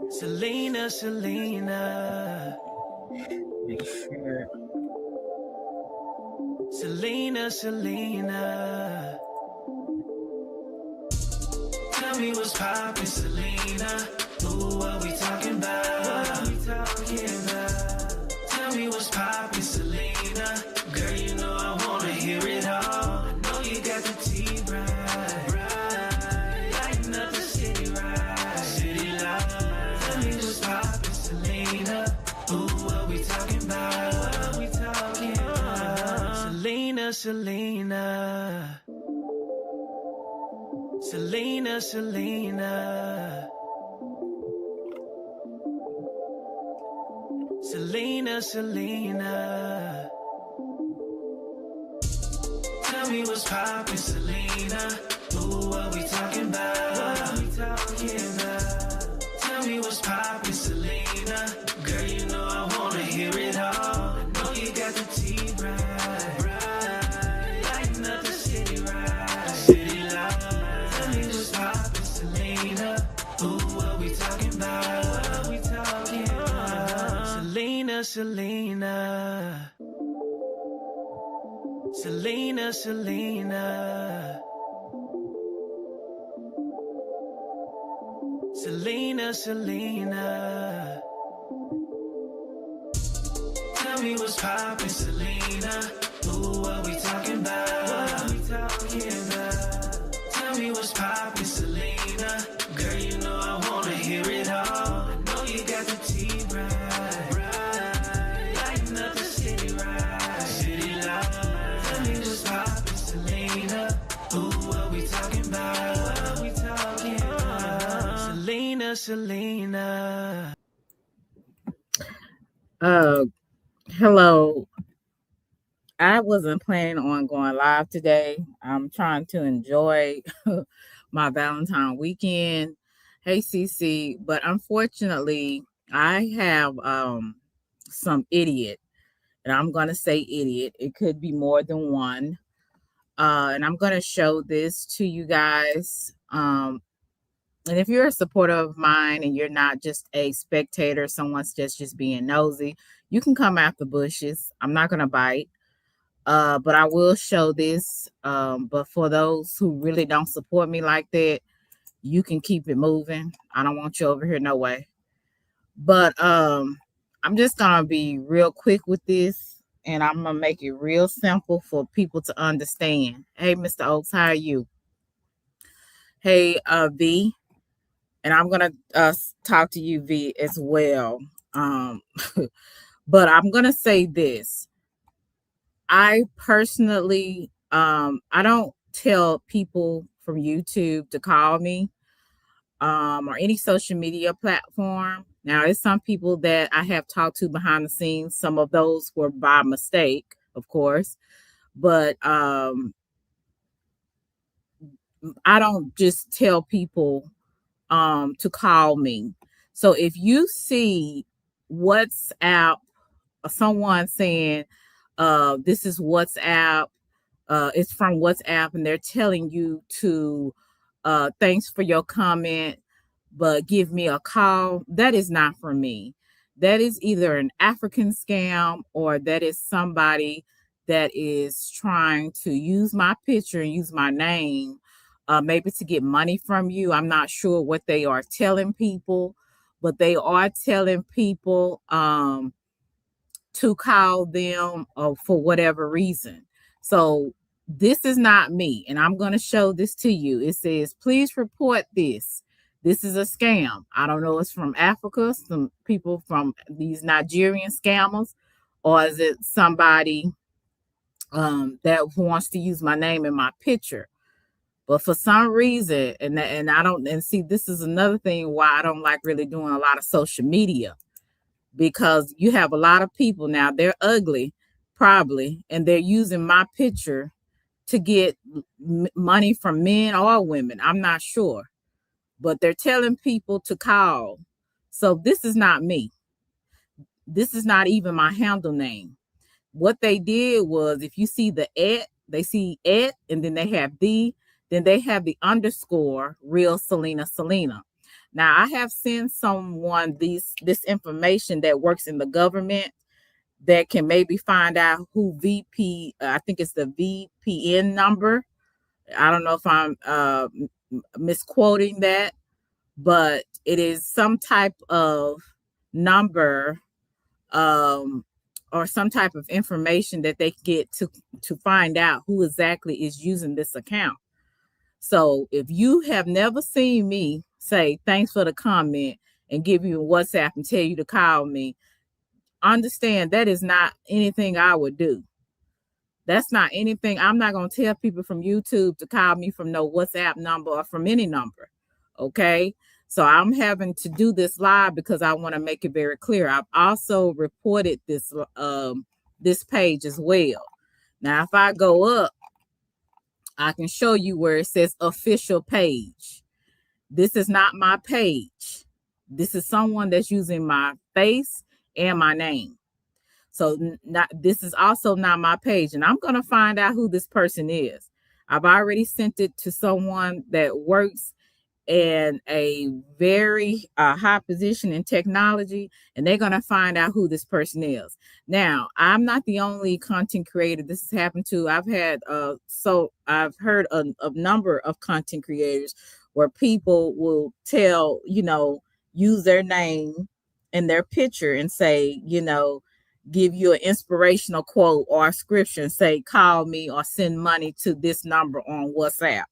Selena, Selena. Make sure. Selena, Selena. Tell me what's poppin', Selena. Ooh, what we talking about? Tell me what's poppin', Selena. Girl, you know I wanna hear it all. I know you got the tea right. Lighten up the city right. City light. Tell me what's poppin', Selena. Ooh, what we talking about? Selena, Selena. Selena, Selena. Selena, Selena. Tell me what's poppin', Selena. Ooh, what we talking about? Tell me what's poppin', Selena. Girl, you know I wanna hear it all. I know you got the tea right. Lighten up the city right. City light. Tell me what's poppin', Selena. Ooh, what we talking about? Selena, Selena. Selena, Selena. Selena, Selena. Tell me what's poppin', Selena. Ooh, what we talking about? Tell me what's poppin', Selena. Girl, you know I wanna hear it all. I know you got the tea right. Lighten up the city right. City light. Tell me what's poppin', Selena. Ooh, what we talking about? Selena, Selena. Hello. I wasn't planning on going live today. I'm trying to enjoy my Valentine weekend. Hey, CC, but unfortunately, I have some idiot, and I'm gonna say idiot. It could be more than one. And I'm gonna show this to you guys. And if you're a supporter of mine and you're not just a spectator, someone's just being nosy, you can come out the bushes. I'm not gonna bite. But I will show this. But for those who really don't support me like that, you can keep it moving. I don't want you over here, no way. But I'm just gonna be real quick with this, and I'm gonna make it real simple for people to understand. Hey, Mr. Oaks, how are you? Hey, V, and I'm gonna talk to you, V, as well. Um, but I'm gonna say this. I personally, I don't tell people from YouTube to call me, or any social media platform. Now, it's some people that I have talked to behind the scenes. Some of those were by mistake, of course, but I don't just tell people to call me. So if you see WhatsApp, someone saying, this is WhatsApp, it's from WhatsApp, and they're telling you to, thanks for your comment, but give me a call. That is not for me. That is either an African scam, or that is somebody that is trying to use my picture and use my name, maybe to get money from you. I'm not sure what they are telling people, but they are telling people to call them for whatever reason. So this is not me, and I'm going to show this to you. It says, please report this. This is a scam. I don't know, it's from Africa, some people from these Nigerian scammers, or is it somebody that wants to use my name and my picture? But for some reason, and I don't, and see, this is another thing why I don't like really doing a lot of social media, because you have a lot of people now, they're ugly probably, and they're using my picture to get money from men or women. I'm not sure, but they're telling people to call. So this is not me. This is not even my handle name. What they did was, if you see the @ they see @ and then they have then they have the underscore real Selena. Now, I have sent someone this information that works in the government that can maybe find out who I think it's the VPN number. I don't know if I'm misquoting that, but it is some type of number, or some type of information that they get to find out who exactly is using this account. So if you have never seen me say thanks for the comment and give you a WhatsApp and tell you to call me, understand that is not anything I would do. That's not anything. I'm not going to tell people from YouTube to call me from no WhatsApp number or from any number. Okay. So I'm having to do this live because I want to make it very clear. I've also reported this page as well. Now, if I go up, I can show you where it says official page. This is not my page. This is someone that's using my face and my name. So this is also not my page, and I'm going to find out who this person is. I've already sent it to someone that works in a very high position in technology, and they're going to find out who this person is. Now, I'm not the only content creator this has happened to. I've heard a number of content creators where people will use their name and their picture and say, give you an inspirational quote or a scripture and say, call me or send money to this number on WhatsApp.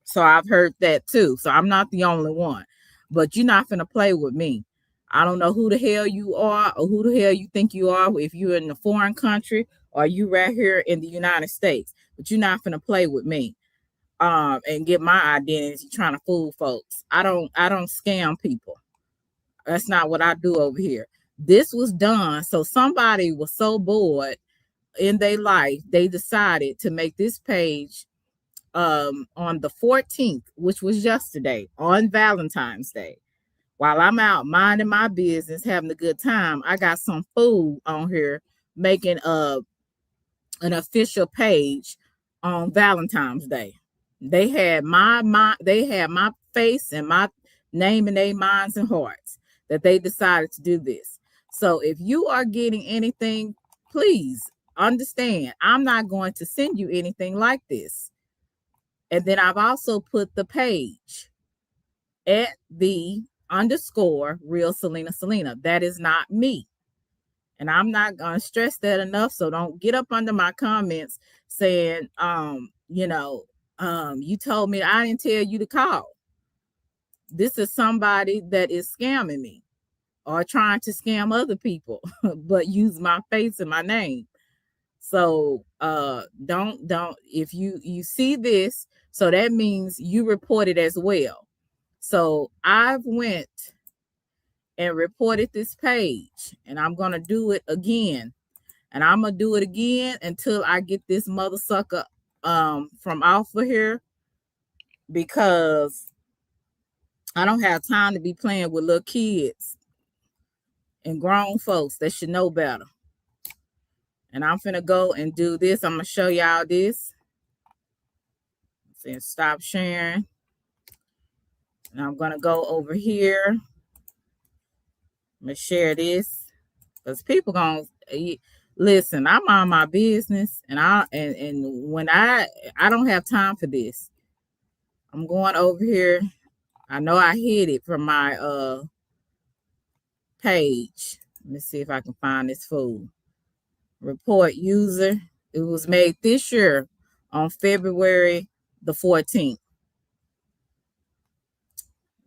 So I've heard that too. So I'm not the only one, but you're not going to play with me. I don't know who the hell you are or who the hell you think you are, if you're in a foreign country or you right here in the United States, but you're not going to play with me and get my identity trying to fool folks. I don't scam people. That's not what I do over here. This was done. So somebody was so bored in their life, they decided to make this page on the 14th, which was yesterday, on Valentine's Day. While I'm out minding my business, having a good time, I got some fool on here making an official page on Valentine's Day. They had my face and my name in their minds and hearts that they decided to do this. So if you are getting anything, please understand, I'm not going to send you anything like this. And then I've also put the page at the _ real Selena. That is not me. And I'm not going to stress that enough. So don't get up under my comments saying, you told me I didn't tell you to call. This is somebody that is scamming me or trying to scam other people, but use my face and my name. So don't if you see this, so that means you report it as well. So I've went and reported this page, and I'm gonna do it again, and I'm gonna do it again until I get this mother sucker from off of here, because I don't have time to be playing with little kids and grown folks that should know better. And I'm finna go and do this. I'm gonna show y'all this. Saying stop sharing. And I'm gonna go over here. I'm gonna share this because people gonna listen. I'm on my business, and when I don't have time for this. I'm going over here. I know I hid it from my page. Let me see if I can find this fool. Report user. It was made this year on February the 14th.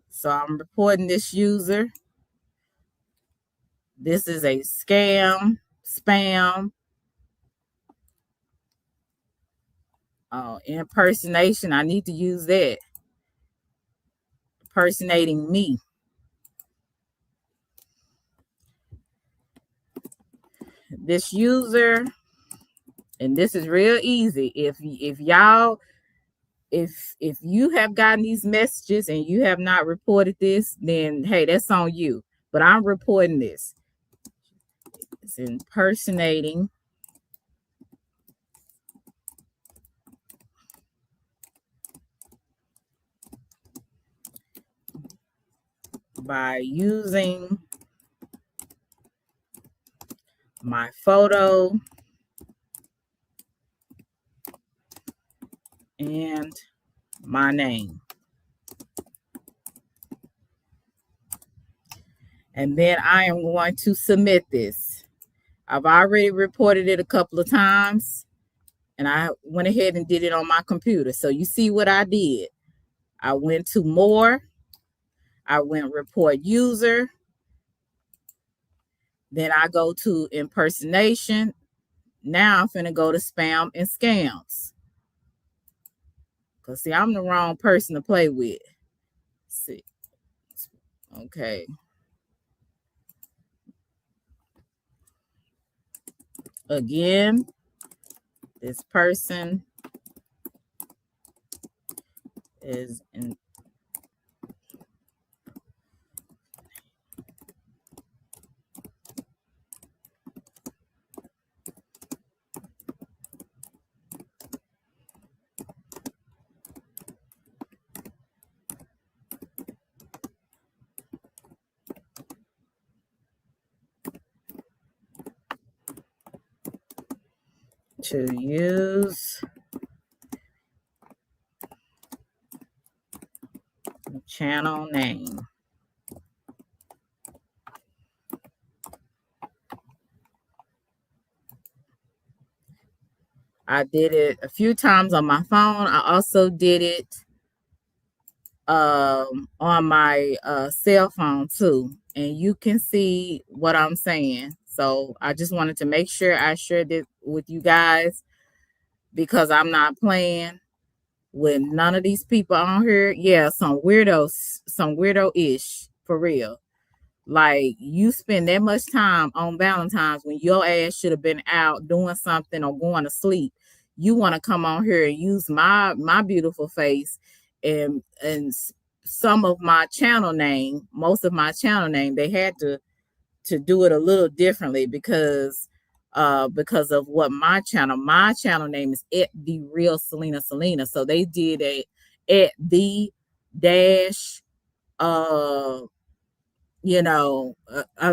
So I'm reporting this user. This is a scam, spam, impersonation. I need to use that. Impersonating me. This user, and this is real easy. If you have gotten these messages and you have not reported this, then hey, that's on you. But I'm reporting this. It's impersonating by using my photo and my name. And then I am going to submit this. I've already reported it a couple of times, and I went ahead and did it on my computer. So you see what I did. I went to more. I went report user. Then I go to impersonation. Now I'm finna go to spam and scams. Because see, I'm the wrong person to play with. Let's see. Okay. Again, this person is in. To use the channel name. I did it a few times on my phone. I also did it on my cell phone too. And you can see what I'm saying. So I just wanted to make sure I shared it with you guys because I'm not playing with none of these people on here. Yeah, some weirdo-ish for real. Like you spend that much time on Valentine's when your ass should have been out doing something or going to sleep. You want to come on here and use my beautiful face and some of my channel name, most of my channel name. They had to do it a little differently because of what my channel name is at the real Selena. So they did a at the dash I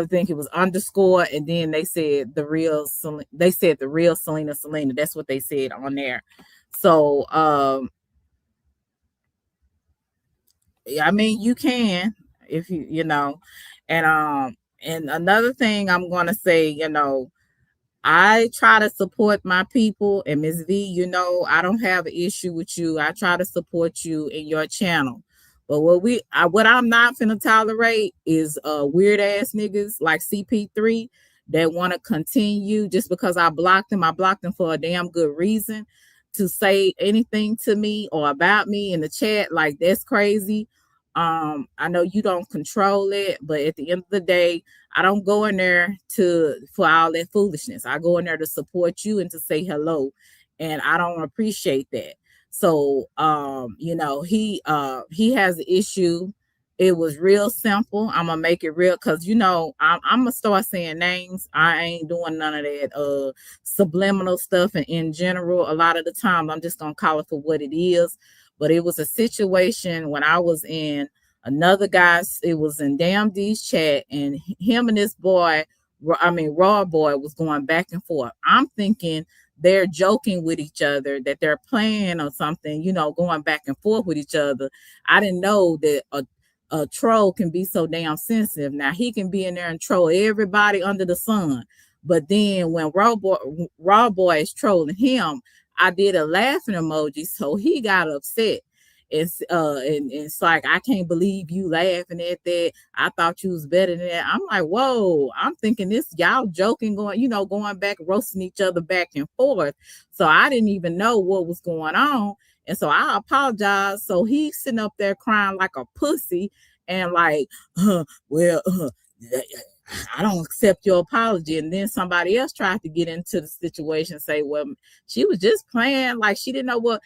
think it was underscore, and then they said the real Selena. That's what they said on there. So I mean you can if and another thing I'm gonna say, I try to support my people, and Ms. V, I don't have an issue with you. I try to support you in your channel. But what I'm not finna tolerate is weird ass niggas like CP3 that want to continue just because I blocked them. I blocked them for a damn good reason to say anything to me or about me in the chat. Like that's crazy. I know you don't control it, but at the end of the day, I don't go in there for all that foolishness. I go in there to support you and to say hello, and I don't appreciate that. So, he has an issue. It was real simple. I'm gonna make it real because I'm gonna start saying names. I ain't doing none of that subliminal stuff, and in general, a lot of the time I'm just gonna call it for what it is. But it was a situation when I was in another guy's, it was in Damn D's chat, and him and this boy, Raw Boy, was going back and forth. I'm thinking they're joking with each other, that they're playing or something, going back and forth with each other. I didn't know that a troll can be so damn sensitive. Now he can be in there and troll everybody under the sun. But then when Raw Boy is trolling him, I did a laughing emoji, so he got upset. And it's like, I can't believe you laughing at that. I thought you was better than that. I'm like, whoa, I'm thinking this y'all joking, going back, roasting each other back and forth. So I didn't even know what was going on. And so I apologized. So he's sitting up there crying like a pussy and like, I don't accept your apology. And then somebody else tried to get into the situation, say, well, she was just playing, like she didn't know what.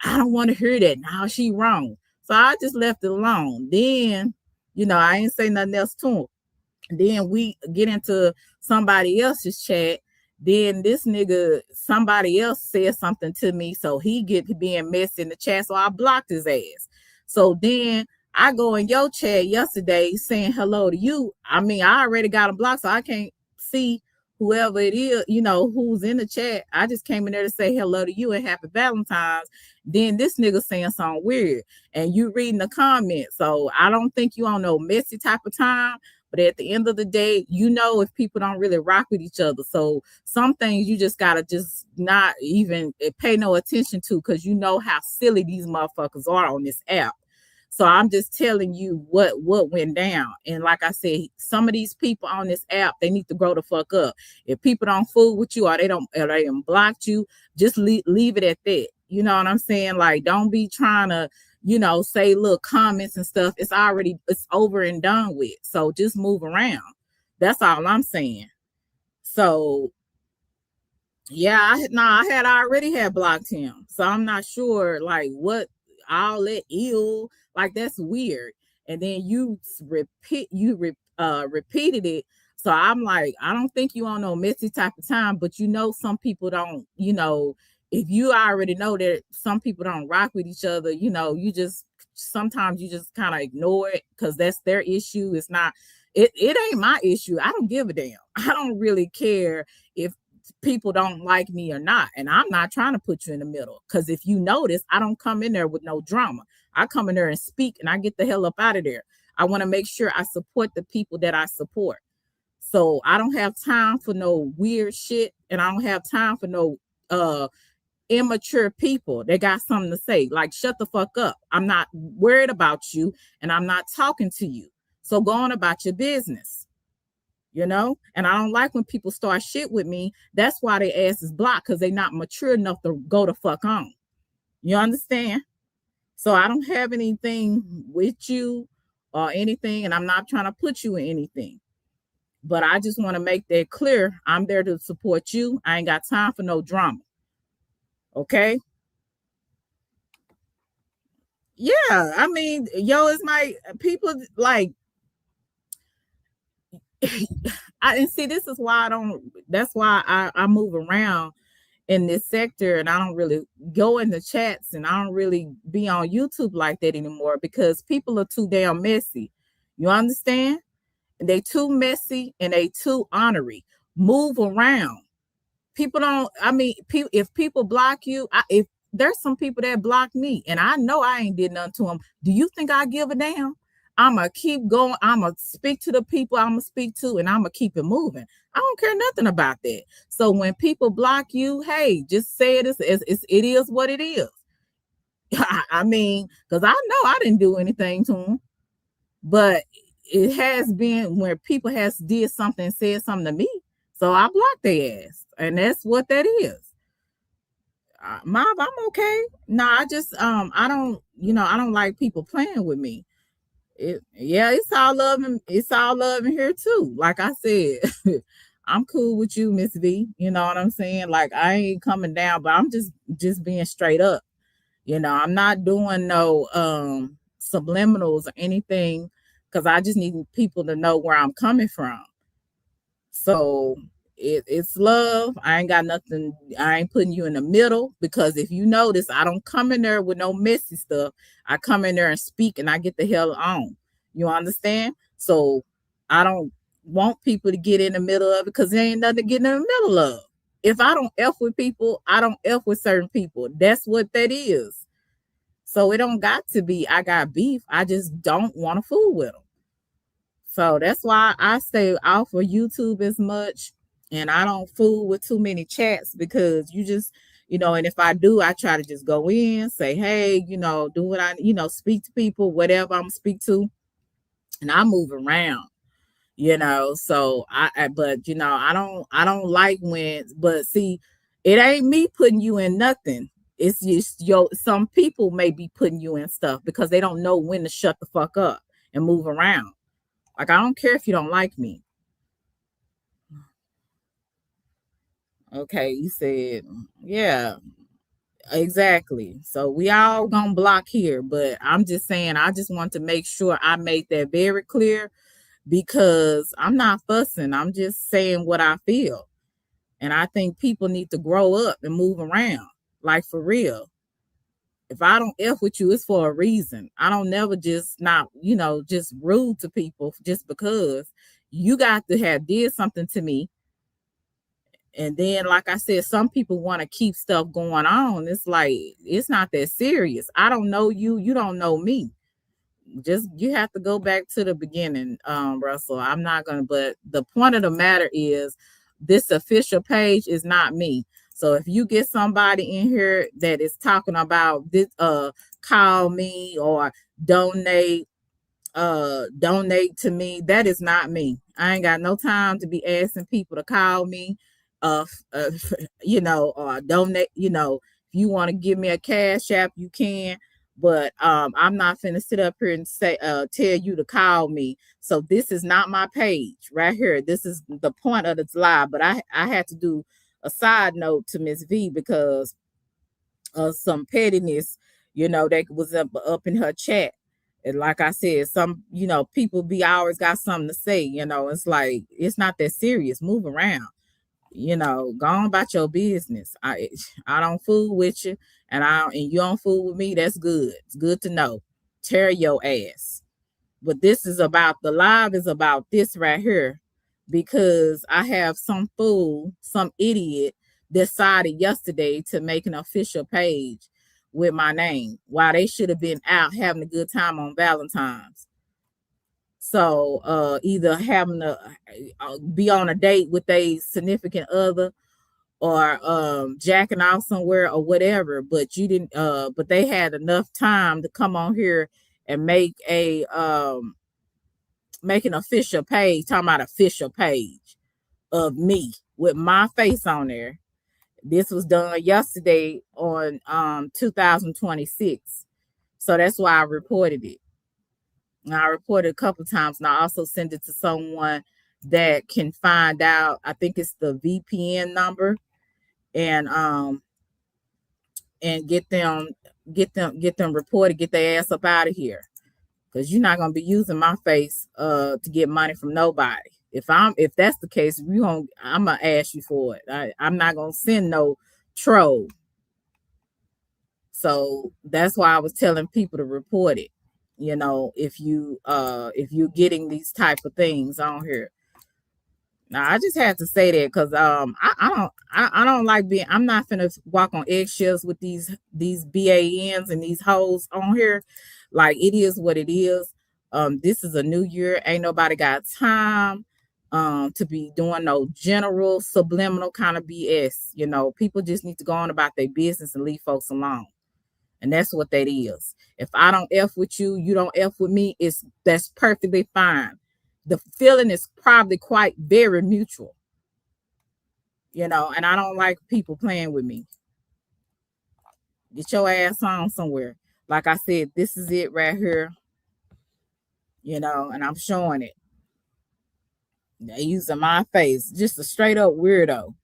I don't want to hear that. Now she wrong. So I just left it alone. Then, I ain't say nothing else to him. Then we get into somebody else's chat. Then this nigga, somebody else said something to me. So he get being messy in the chat. So I blocked his ass. So then I go in your chat yesterday saying hello to you. I mean, I already got them blocked, so I can't see whoever it is, who's in the chat. I just came in there to say hello to you and happy Valentine's. Then this nigga saying something weird and you reading the comments. So I don't think you on no messy type of time. But at the end of the day, if people don't really rock with each other. So some things you just gotta just not even pay no attention to, because you know how silly these motherfuckers are on this app. So I'm just telling you what went down. And like I said, some of these people on this app, they need to grow the fuck up. If people don't fool with you or they blocked you, just leave it at that. You know what I'm saying? Like, don't be trying to, say little comments and stuff. It's over and done with. So just move around. That's all I'm saying. So yeah, I had already had blocked him. So I'm not sure like what all that ill, like that's weird. And then you repeated it. So I'm like, I don't think you on no messy type of time, but some people don't, if you already know that some people don't rock with each other, you just sometimes you just kind of ignore it because that's their issue. It's not, it ain't my issue. I don't give a damn. I don't really care if people don't like me or not. And I'm not trying to put you in the middle, because if you notice, I don't come in there with no drama. I come in there and speak and I get the hell up out of there. I want to make sure I support the people that I support. So I don't have time for no weird shit, and I don't have time for no immature people that got something to say. Like, shut the fuck up. I'm not worried about you and I'm not talking to you. So go on about your business. And I don't like when people start shit with me. That's why their ass is blocked, because they not mature enough to go the fuck on. You understand? So I don't have anything with you or anything, and I'm not trying to put you in anything. But I just want to make that clear. I'm there to support you. I ain't got time for no drama. Okay? Yeah, I mean, it's my people like and see, this is why that's why I move around in this sector, and I don't really go in the chats, and I don't really be on YouTube like that anymore, because people are too damn messy. You understand? They too messy and they too honorary. Move around. People don't, I mean, if people block you, if there's some people that block me and I know I ain't did nothing to them, do you think I give a damn? I'm going to keep going. I'm going to speak to the people I'm going to speak to, and I'm going to keep it moving. I don't care nothing about that. So when people block you, hey, just say it is what it is. I mean, because I know I didn't do anything to them. But it has been where people has did something and said something to me. So I blocked their ass. And that's what that is. Mom, I'm okay. No, I just I don't like people playing with me. It's all love in here too. Like I said, I'm cool with you, Miss V. You know what I'm saying? Like, I ain't coming down, but I'm just being straight up. I'm not doing no subliminals or anything, because I just need people to know where I'm coming from. So it's love. I ain't got nothing. I ain't putting you in the middle, because if you notice, I don't come in there with no messy stuff. I come in there and speak, and I get the hell on. You understand? So I don't want people to get in the middle of it, because there ain't nothing to get in the middle of. If I don't F with people, I don't F with certain people. That's what that is. So it don't got to be I got beef. I just don't want to fool with them. So that's why I stay off of YouTube as much, and I don't fool with too many chats, because you just, and if I do, I try to just go in, say, hey, do what I, speak to people, whatever I'm speak to, and I move around, so but I don't like when, but see, it ain't me putting you in nothing. It's just some people may be putting you in stuff because they don't know when to shut the fuck up and move around. Like, I don't care if you don't like me. Okay, you said, yeah, exactly. So we all gonna block here, but I'm just saying, I just want to make sure I made that very clear, because I'm not fussing. I'm just saying what I feel. And I think people need to grow up and move around, like, for real. If I don't F with you, it's for a reason. I don't never just not, just rude to people just because you got to have did something to me. And then, like I said, some people want to keep stuff going on. It's like, it's not that serious. I don't know you. You don't know me. Just, you have to go back to the beginning, Russell. I'm not going to, but the point of the matter is this official page is not me. So if you get somebody in here that is talking about this, call me or donate to me, that is not me. I ain't got no time to be asking people to call me, or donate. If you want to give me a cash app, you can, but I'm not finna sit up here and say tell you to call me. So this is not my page right here. This is the point of this live, but I had to do a side note to Miss V because of some pettiness, that was up in her chat. And like I said, some, people be always got something to say, it's like, it's not that serious. Move around, go on about your business. I don't fool with you, and you don't fool with me. That's good. It's good to know. Tear your ass. But this is about, the live is about this right here, because I have some fool, some idiot decided yesterday to make an official page with my name while they should have been out having a good time on Valentine's. So either having to be on a date with a significant other, or jacking off somewhere or whatever, but you didn't but they had enough time to come on here and make an official page, talking about official page of me with my face on there. This was done yesterday on 2026. So that's why I reported it. And I reported a couple of times, and I also sent it to someone that can find out. I think it's the VPN number, and get them reported, get their ass up out of here. Because you're not gonna be using my face to get money from nobody. If that's the case, I'm gonna ask you for it. I'm not gonna send no troll. So that's why I was telling people to report it. If you're getting these type of things on here. Now I just had to say that because I don't like being, I'm not gonna walk on eggshells with these BANs and these hoes on here. Like, it is what it is. This is a new year. Ain't nobody got time to be doing no general subliminal kind of BS. People just need to go on about their business and leave folks alone. And that's what that is. If I don't F with you, you don't F with me, that's perfectly fine. The feeling is probably quite very mutual. And I don't like people playing with me. Get your ass on somewhere. Like I said, this is it right here. And I'm showing it. They using my face, just a straight up weirdo.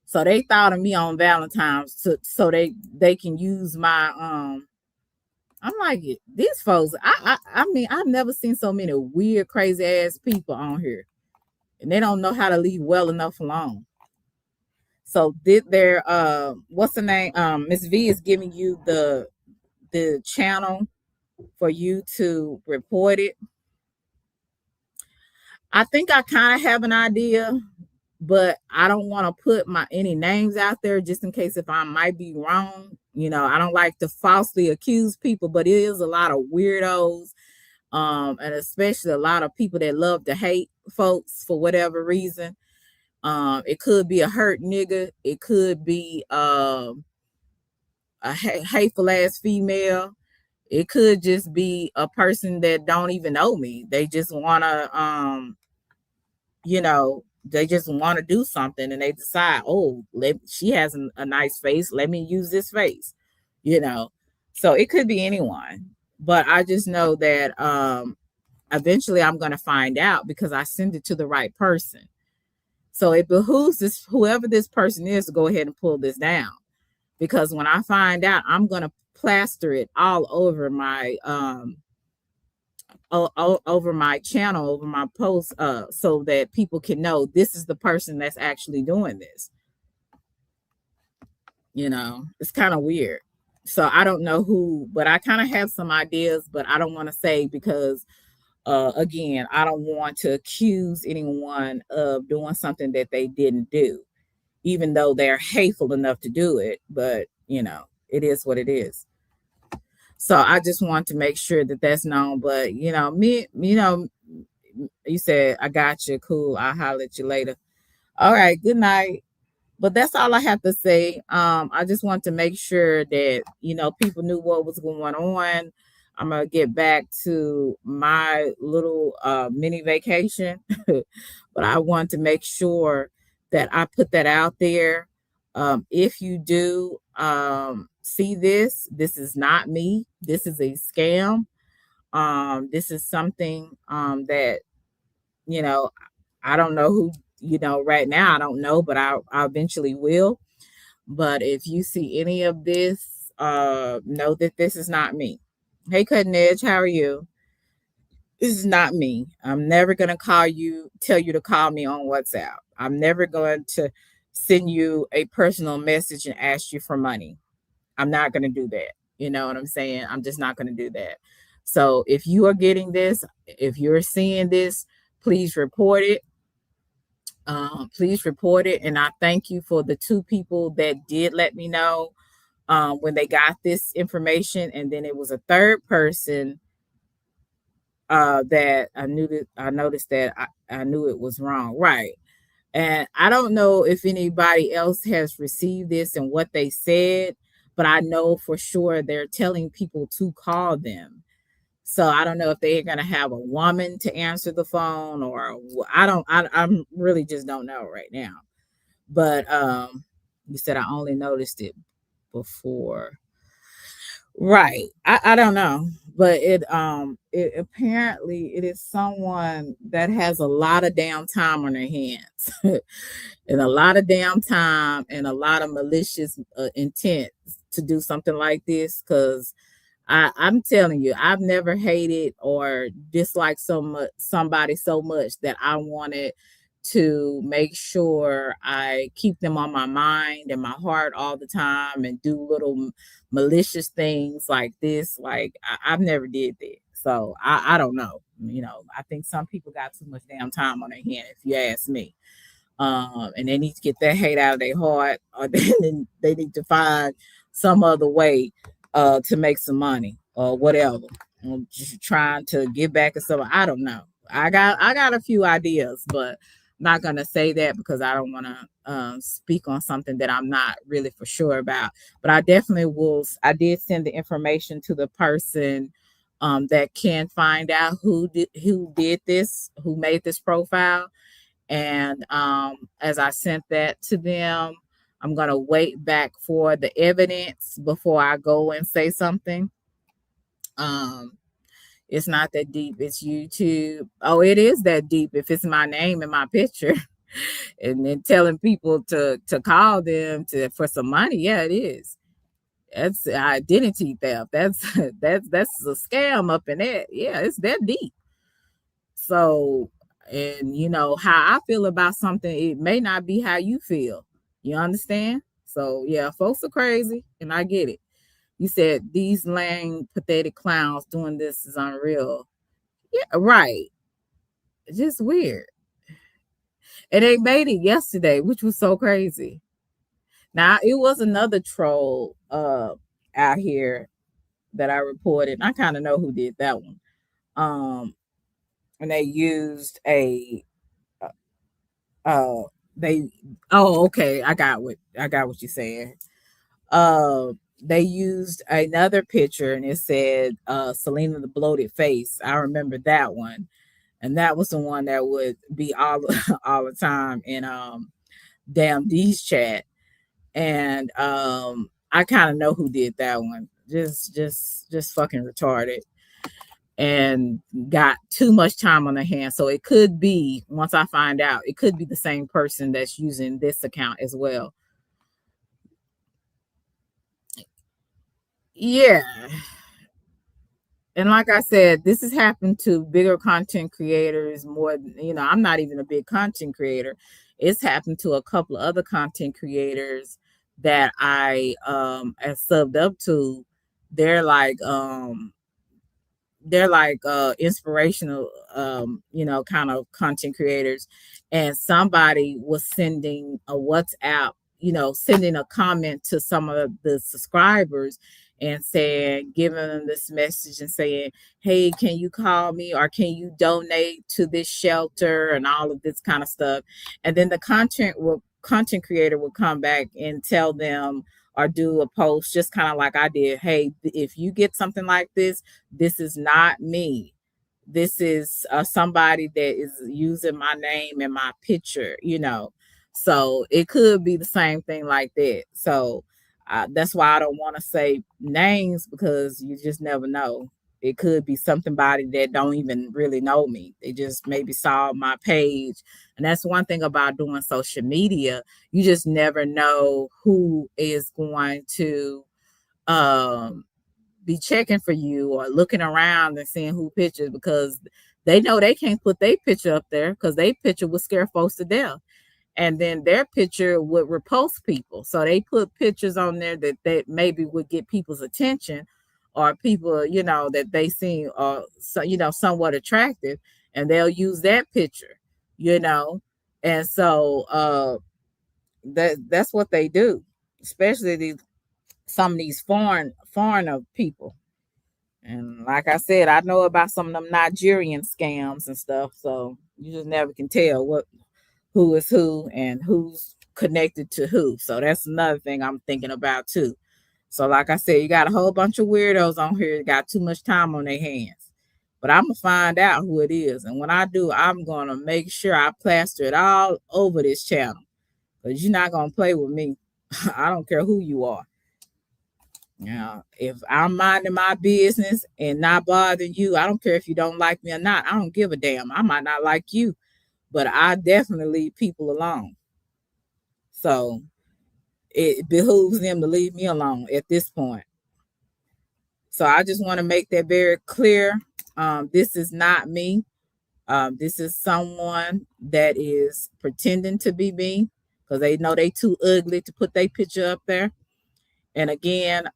So they thought of me on Valentine's so they can use my I'm like, these folks. I mean, I've never seen so many weird, crazy ass people on here, and they don't know how to leave well enough alone. So did their what's the name? Miss V is giving you the channel for you to report it. I think I kind of have an idea, but I don't want to put any names out there just in case if I might be wrong. I don't like to falsely accuse people, but it is a lot of weirdos, and especially a lot of people that love to hate folks for whatever reason. It could be a hurt nigga. It could be a hateful ass female. It could just be a person that don't even know me. They just want to, they just want to do something, and they decide, oh, she has a nice face. Let me use this face, So it could be anyone, but I just know that eventually I'm going to find out because I send it to the right person. So it behooves whoever this person is to go ahead and pull this down, because when I find out, I'm going to plaster it all over my over my channel, over my post, so that people can know this is the person that's actually doing this. It's kind of weird. So I don't know who, but I kind of have some ideas, but I don't want to say because again, I don't want to accuse anyone of doing something that they didn't do, even though they're hateful enough to do it. But it is what it is. So I just want to make sure that that's known. But you said I got you. Cool. I'll holler at you later. All right. Good night. But that's all I have to say. I just want to make sure that people knew what was going on. I'm gonna get back to my little mini vacation, but I want to make sure that I put that out there. If you do see this is not me. This is a scam. This is something that you know I don't know who right now. I don't know, but I eventually will. But if you see any of this, know that this is not me. Hey, Cutting Edge, how are you? This is not me. I'm never going to tell you to call me on WhatsApp. I'm never going to send you a personal message and ask you for money. I'm not going to do that. You know what I'm saying? I'm just not going to do that. So if you are getting this, if you're seeing this, please report it. Please report it. And I thank you for the two people that did let me know when they got this information. And then it was a third person that I noticed that I knew it was wrong. Right. And I don't know if anybody else has received this and what they said, but I know for sure they're telling people to call them. So I don't know if they're gonna have a woman to answer the phone or I'm really just don't know right now. But you said I only noticed it before. Right. I don't know. But it apparently it is someone that has a lot of damn time on their hands. And a lot of damn time and a lot of malicious intent to do something like this because I'm telling you, I've never hated or disliked somebody so much that I wanted to make sure I keep them on my mind and my heart all the time and do little malicious things like this. Like I've never did that. So I don't know. I think some people got too much damn time on their hand, if you ask me. And they need to get that hate out of their heart, or then they need to find some other way to make some money or whatever. Just trying to give back or something. I don't know. I got a few ideas, but I'm not gonna say that because I don't want to speak on something that I'm not really for sure about. But I definitely will. I did send the information to the person that can find out who did this, who made this profile. And as I sent that to them, I'm going to wait back for the evidence before I go and say something. Um, it's not that deep. It's YouTube. Oh, it is that deep if it's my name and my picture. And then telling people to call them for some money. Yeah, it is. That's identity theft. That's a scam up in that. Yeah, it's that deep. So, and how I feel about something, it may not be how you feel. You understand? So yeah, folks are crazy, and I get it. You said these lame, pathetic clowns doing this is unreal. Yeah, right. It's just weird. And they made it yesterday, which was so crazy. Now it was another troll out here that I reported. I kind of know who did that one. Um, and they used a uh they okay, I got what you're saying. They used another picture and it said Selena the bloated face. I remember that one. And that was the one that would be all all the time in damn D's chat. And I kind of know who did that one. Just fucking retarded and got too much time on their hands. So it could be, once I find out, it could be the same person that's using this account as well. Yeah. And like I said, this has happened to bigger content creators more. I'm not even a big content creator. It's happened to a couple of other content creators that I as subbed up to, they're like inspirational kind of content creators, and somebody was sending a WhatsApp, sending a comment to some of the subscribers and saying, giving them this message and saying, hey, can you call me, or can you donate to this shelter, and all of this kind of stuff. And then the content creator will come back and tell them, or do a post just kind of like I did, hey, if you get something like this is not me. This is somebody that is using my name and my picture. So it could be the same thing like that. So that's why I don't want to say names, because you just never know. It could be somebody that don't even really know me. They just maybe saw my page. And that's one thing about doing social media. You just never know who is going to um be checking for you or looking around and seeing who pictures, because they know they can't put their picture up there, because their picture would scare folks to death. And then their picture would repulse people. So they put pictures on there that maybe would get people's attention, or people, that they seem somewhat attractive, and they'll use that picture, you know. And so that's what they do, especially some of these foreigner people. And like I said, I know about some of them Nigerian scams and stuff. So you just never can tell who is who and who's connected to who. So that's another thing I'm thinking about too. So like I said, you got a whole bunch of weirdos on here that got too much time on their hands. But I'm gonna find out who it is. And when I do, I'm gonna make sure I plaster it all over this channel. Because you're not gonna play with me. I don't care who you are. If I'm minding my business and not bothering you, I don't care if you don't like me or not. I don't give a damn. I might not like you, but I definitely leave people alone. So it behooves them to leave me alone at this point. So I just want to make that very clear. This is not me. This is someone that is pretending to be me, because they know they too ugly to put their picture up there. And again,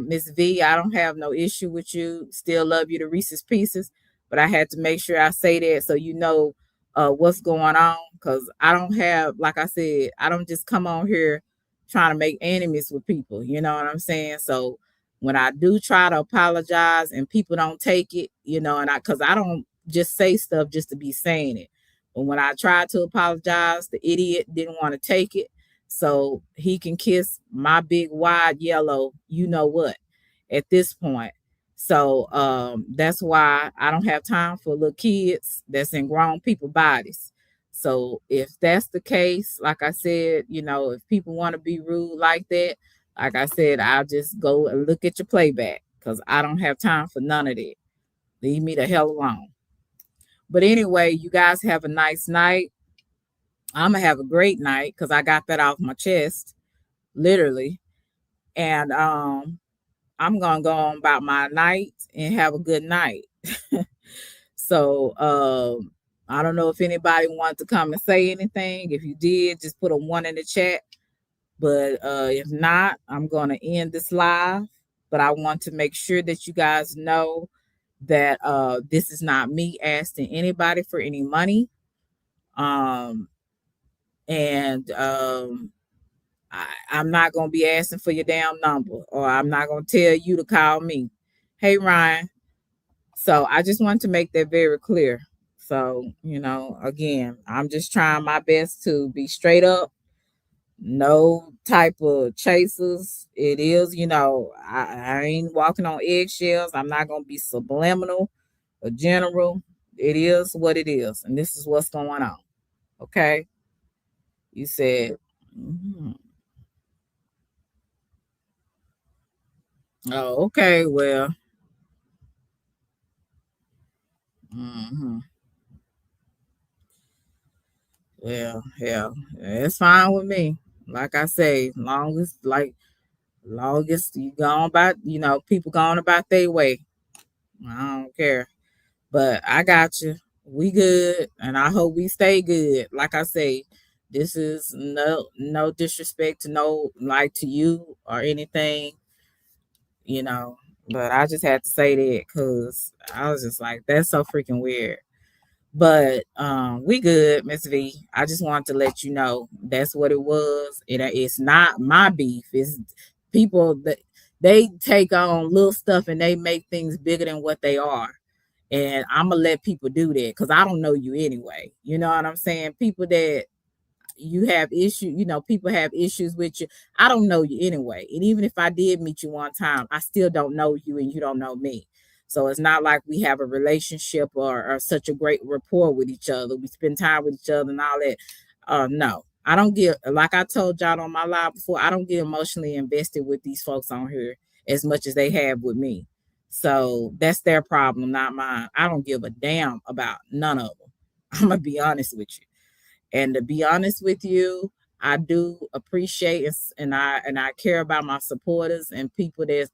Miss V, I don't have no issue with you. Still love you to Reese's Pieces, but I had to make sure I say that so you know what's going on. Because I don't have, like I said, I don't just come on here trying to make enemies with people. You know what I'm saying? So when I do try to apologize and people don't take it, and because I don't just say stuff just to be saying it. But when I tried to apologize, the idiot didn't want to take it, so he can kiss my big wide yellow, you know what, at this point. So that's why I don't have time for little kids that's in grown people bodies. So if that's the case, like I said, if people want to be rude like that, like I said, I'll just go and look at your playback, because I don't have time for none of that. Leave me the hell alone. But anyway, you guys have a nice night. I'm gonna have a great night, because I got that off my chest, literally. And I'm gonna go on about my night and have a good night. So I don't know if anybody wanted to come and say anything. If you did, just put a 1 in the chat. But if not, I'm gonna end this live. But I want to make sure that you guys know that this is not me asking anybody for any money. And I'm not going to be asking for your damn number, or I'm not going to tell you to call me. Hey, Ryan. So I just want to make that very clear. So, again, I'm just trying my best to be straight up. No type of chasers. It is, I ain't walking on eggshells. I'm not going to be subliminal or general. It is what it is. And this is what's going on. Okay. You said, oh, okay. Well, well, yeah, it's fine with me. Like I say, longest you gone about, people going about their way. I don't care. But I got you. We good, and I hope we stay good. Like I say, This is no disrespect to no like to you or anything, you know. But I just had to say that because I was just like, that's so freaking weird. But we good, Miss V. I just wanted to let you know that's what it was. It's not my beef. It's people that they take on little stuff and they make things bigger than what they are. And I'm gonna let people do that because I don't know you anyway. You know what I'm saying? People that you have issue, people have issues with you. I don't know you anyway. And even if I did meet you one time, I still don't know you and you don't know me. So it's not like we have a relationship or such a great rapport with each other. We spend time with each other and all that. No, I don't get, like I told y'all on my live before, I don't get emotionally invested with these folks on here as much as they have with me. So that's their problem, not mine. I don't give a damn about none of them. I'm gonna be honest with you. And to be honest with you, I do appreciate and I care about my supporters and people that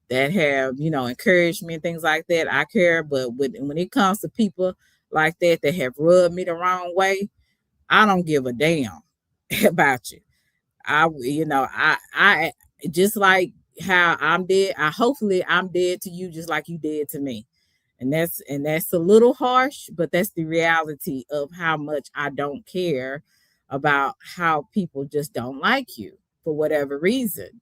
that have encouraged me and things like that. I care, but when it comes to people like that have rubbed me the wrong way, I don't give a damn about you. I just like how I'm dead. I hopefully I'm dead to you just like you did to me. And that's a little harsh, but that's the reality of how much I don't care about how people just don't like you for whatever reason.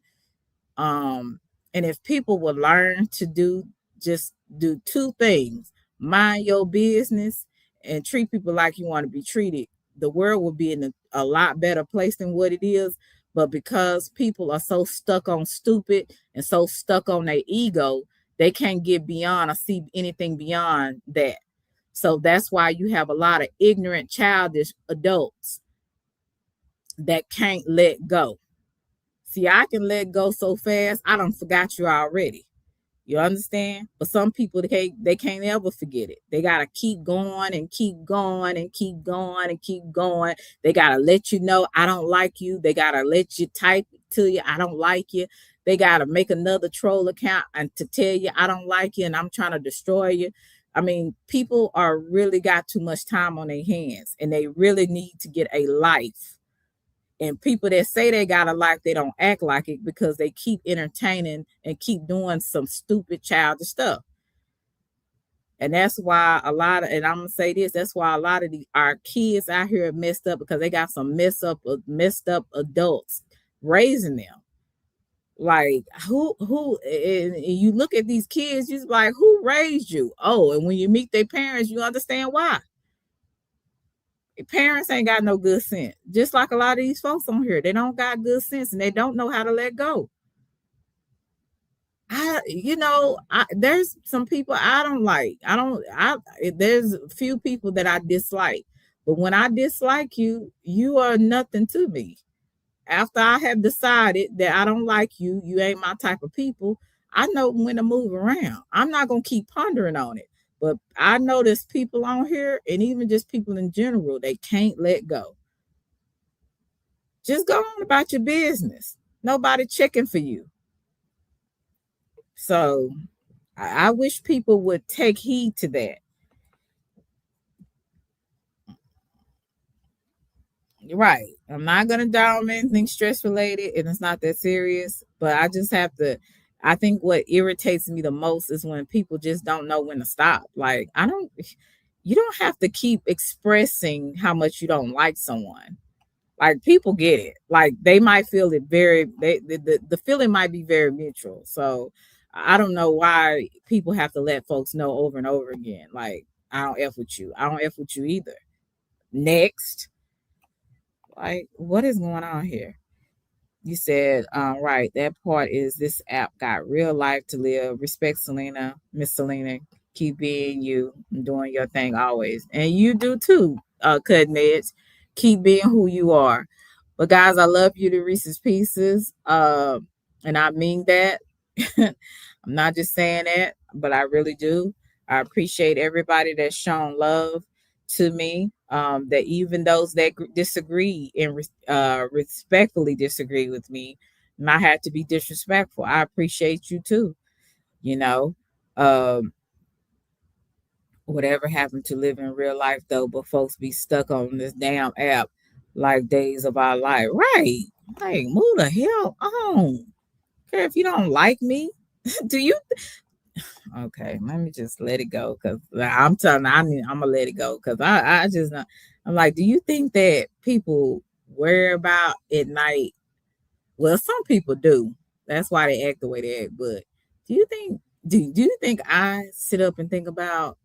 Um, and if people would learn to just do two things: mind your business and treat people like you want to be treated, the world will be in a lot better place than what it is. But because people are so stuck on stupid and so stuck on their ego, they can't get beyond or see anything beyond that. So that's why you have a lot of ignorant, childish adults that can't let go. See, I can let go so fast, I don't forgot you already. You understand? But some people they can't ever forget it. They gotta keep going and keep going and keep going and keep going. They gotta let you know I don't like you. They gotta let you type to you I don't like you. They gotta make another troll account and to tell you I don't like you and I'm trying to destroy you. I mean, people are really got too much time on their hands and they really need to get a life. And people that say they got a life, they don't act like it because they keep entertaining and keep doing some stupid childish stuff. And that's why and I'm gonna say this, that's why a lot of our kids out here are messed up because they got some messed up adults raising them. Like who and you look at these kids, you're like, who raised you? Oh, and when you meet their parents, you understand why. Parents ain't got no good sense. Just like a lot of these folks on here, they don't got good sense and they don't know how to let go. There's some people I don't like. There's a few people that I dislike. But when I dislike you, you are nothing to me. After I have decided that I don't like you, you ain't my type of people, I know when to move around. I'm not going to keep pondering on it. But I know there's people on here, and even just people in general, they can't let go. Just go on about your business. Nobody checking for you. So I wish people would take heed to that. Right. I'm not gonna down anything stress related and it's not that serious. But I just have to I think what irritates me the most is when people just don't know when to stop. Like I don't you don't have to keep expressing how much you don't like someone. Like people get it. Like they might feel it the feeling might be very mutual. So I don't know why people have to let folks know over and over again. Like I don't F with you. I don't F with you either. Next. Like, what is going on here? You said, right, that part is this app got real life to live. Respect Selena, Miss Selena. Keep being you and doing your thing always. And you do too, Cutting Edge. Keep being who you are. But guys, I love you to Reese's Pieces. And I mean that. I'm not just saying that, but I really do. I appreciate everybody that's shown love to me. That even those that disagree and respectfully disagree with me, not have to be disrespectful. I appreciate you too. You know, um, whatever happened to live in real life though, but folks be stuck on this damn app. like days of our life. Right. Like, move the hell on. Care if you don't like me. Do you? Okay, let me just let it go because I'm telling you, I'm gonna let it go because I just not. I'm like, do you think that people worry about at night? Well, some people do. That's why they act the way they act. But do you think do you think I sit up and think about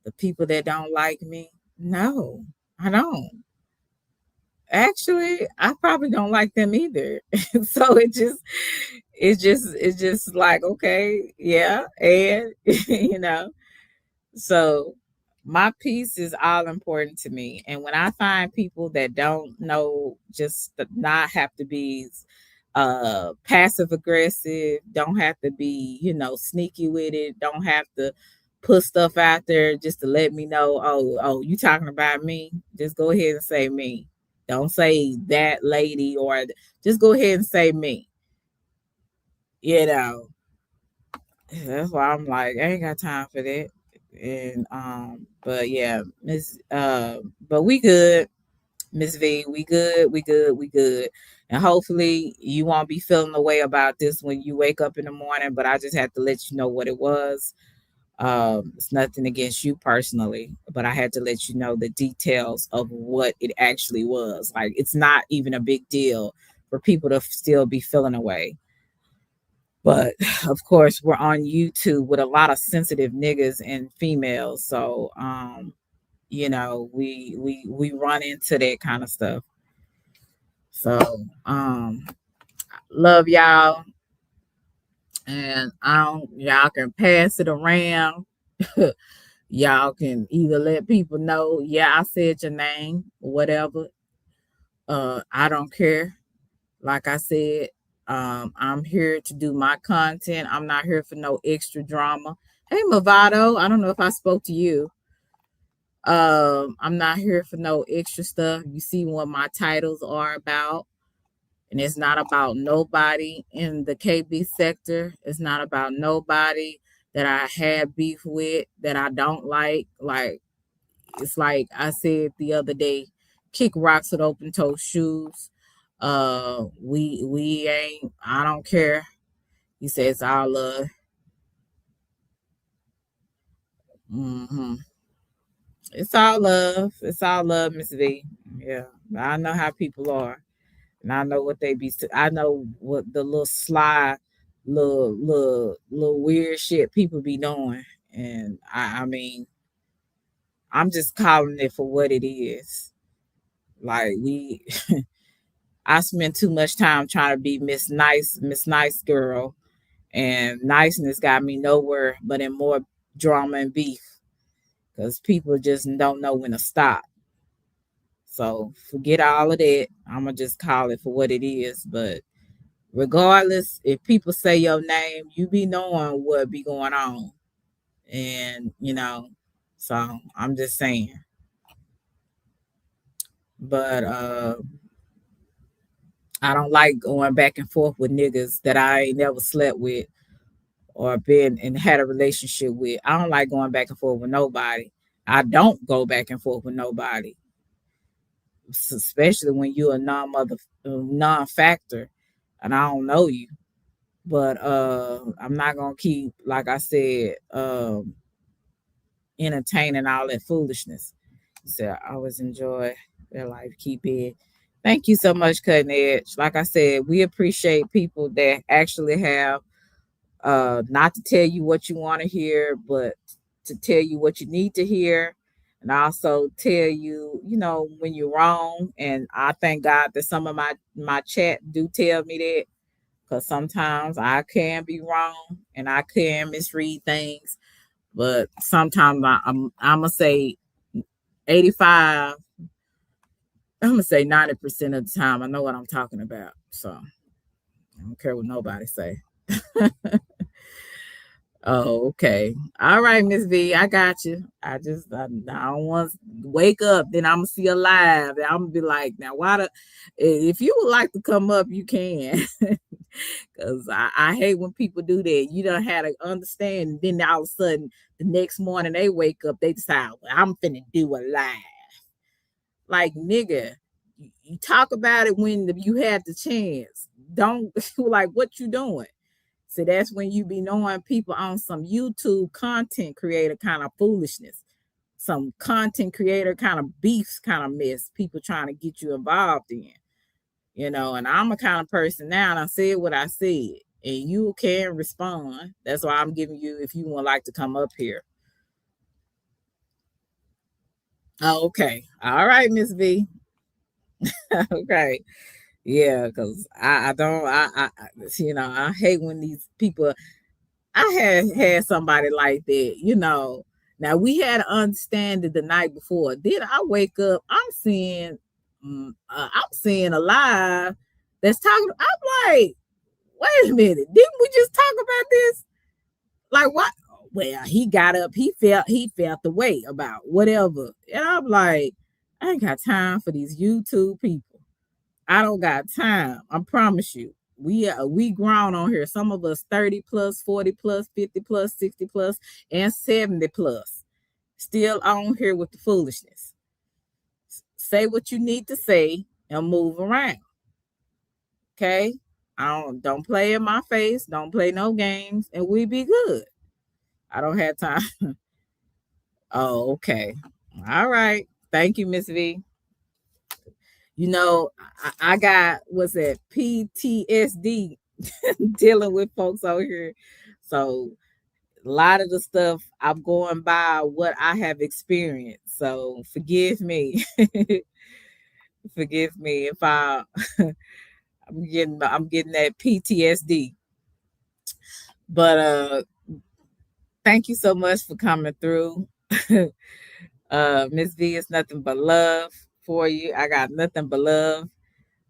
the people that don't like me? No, I don't. Actually, I probably don't like them either. So it's just like, okay, yeah, and you know. So my peace is all important to me. And when I find people that don't know, just not have to be passive aggressive, don't have to be, sneaky with it, don't have to put stuff out there just to let me know, oh, you talking about me? Just go ahead and say me. Don't say that lady or just go ahead and say me. You know, that's why I'm like, I ain't got time for that. And but yeah, but we good, Miss V. We good, we good, we good. And hopefully you won't be feeling the way about this when you wake up in the morning, but I just had to let you know what it was. It's nothing against you personally, but I had to let you know the details of what it actually was. Like, it's not even a big deal for people to still be feeling away. But of course, we're on YouTube with a lot of sensitive niggas and females, so we run into that kind of stuff. So love y'all, and y'all can pass it around. Y'all can either let people know, yeah, I said your name, whatever. I don't care. Like I said, I'm here to do my content. I'm not here for no extra drama. Hey, Movado, I don't know if I spoke to you. I'm not here for no extra stuff. You see what my titles are about. And it's not about nobody in the KB sector. It's not about nobody that I had beef with that I don't like. Like, it's like I said the other day, kick rocks with open toe shoes. We ain't. I don't care. He says all love. Hmm. It's all love. It's all love, Miss V. Yeah, I know how people are, and I know what they be. I know what the little sly, little weird shit people be doing, and I mean, I'm just calling it for what it is. Like, I spend too much time trying to be Miss Nice Girl, and niceness got me nowhere but in more drama and beef because people just don't know when to stop. So forget all of that. I'm gonna just call it for what it is. But regardless, if people say your name, you be knowing what be going on, and So I'm just saying. But I don't like going back and forth with niggas that I ain't never slept with or been and had a relationship with. I don't like going back and forth with nobody. I don't go back and forth with nobody, especially when you're a non-factor, and I don't know you. But I'm not gonna keep, like I said, entertaining all that foolishness. So I always enjoy their life. Keep it. Thank you so much, Cutting Edge. Like I said, we appreciate people that actually have not to tell you what you want to hear, but to tell you what you need to hear, and also tell you, when you're wrong. And I thank God that some of my chat do tell me that, because sometimes I can be wrong and I can misread things, but sometimes I'm gonna say 85. I'm gonna say 90% of the time I know what I'm talking about. So I don't care what nobody say. Oh, okay. All right, Miss V, I got you. I don't want to wake up, then I'm gonna see a live. And I'm gonna be like, now why the if you would like to come up, you can. Cause I hate when people do that. You don't have to understand, and then all of a sudden the next morning they wake up, they decide, well, I'm finna do a live. Like, nigga, you talk about it when you had the chance. Don't like what you doing. So that's when you be knowing people on some YouTube content creator kind of foolishness, some content creator kind of beefs kind of mess, people trying to get you involved in, and I'm a kind of person now, and I said what I said, and you can respond. That's why I'm giving you, if you would like to come up here. Oh, okay. All right, Miss V. Okay. Yeah, because I don't I hate when these people. I had somebody like that. Now we had an understanding the night before. Then I wake up, I'm seeing a live that's talking. I'm like, wait a minute, didn't we just talk about this? Like what? Well, he got up, he felt the way about whatever, and I'm like, I ain't got time for these YouTube people. I don't got time. I promise you. We grown on here. Some of us 30 plus, 40 plus, 50 plus, 60 plus, and 70 plus. Still on here with the foolishness. Say what you need to say and move around. Okay? I don't play in my face. Don't play no games, and we be good. I don't have time. Oh, okay. All right. Thank you, Miss V. I got what's that PTSD dealing with folks out here. So a lot of the stuff I'm going by what I have experienced. So forgive me. Forgive me if I'm getting that PTSD. But thank you so much for coming through. Miss V, is nothing but love for you. I got nothing but love.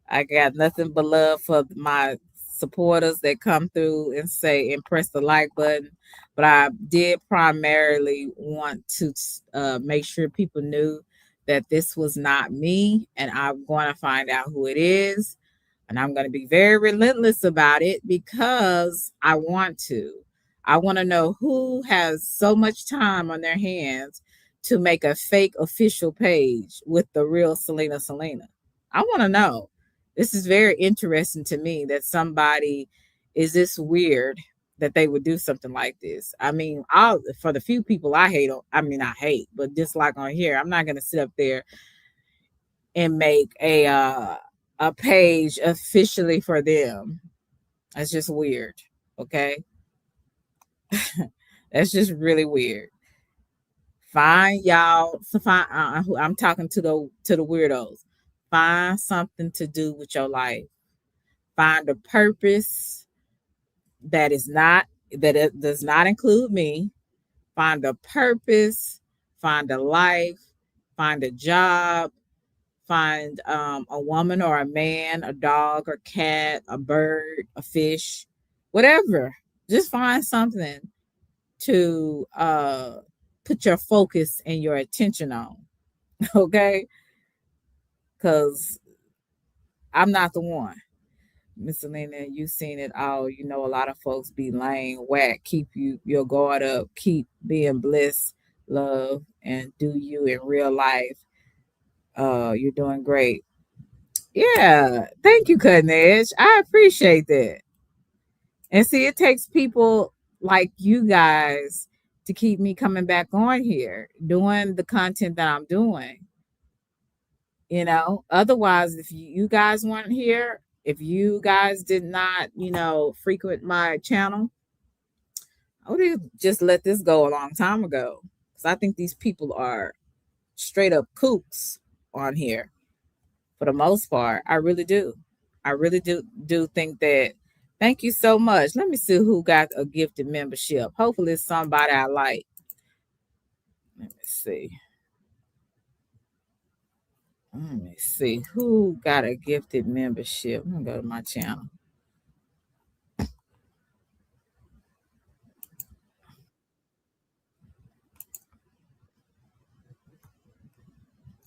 I got nothing but love for my supporters that come through and say and press the like button. But I did primarily want to make sure people knew that this was not me, and I'm going to find out who it is. And I'm going to be very relentless about it because I want to. I want to know who has so much time on their hands to make a fake official page with the real Selena. I want to know. This is very interesting to me that somebody is this weird that they would do something like this. I mean, for the few people I hate, I hate, but dislike on here, I'm not going to sit up there and make a page officially for them. That's just weird. Okay, that's just really weird. Find y'all. So find. I'm talking to the weirdos. Find something to do with your life. Find a purpose that it does not include me. Find a purpose. Find a life. Find a job. Find a woman or a man, a dog or cat, a bird, a fish, whatever. Just find something to put your focus and your attention on. Okay? Because I'm not the one. Miss Selena, you've seen it all. You know, a lot of folks be laying whack. Keep your guard up. Keep being blessed, love, and do you in real life. You're doing great. Yeah, thank you, Cutting Edge. I appreciate that. And see, it takes people like you guys to keep me coming back on here, doing the content that I'm doing. Otherwise, if you guys weren't here, if you guys did not, frequent my channel, I would have just let this go a long time ago. Because I think these people are straight up kooks on here for the most part. I really do. I really do think that. Thank you so much. Let me see who got a gifted membership. Hopefully, it's somebody I like. Let me see. Let me see who got a gifted membership. I'm gonna go to my channel.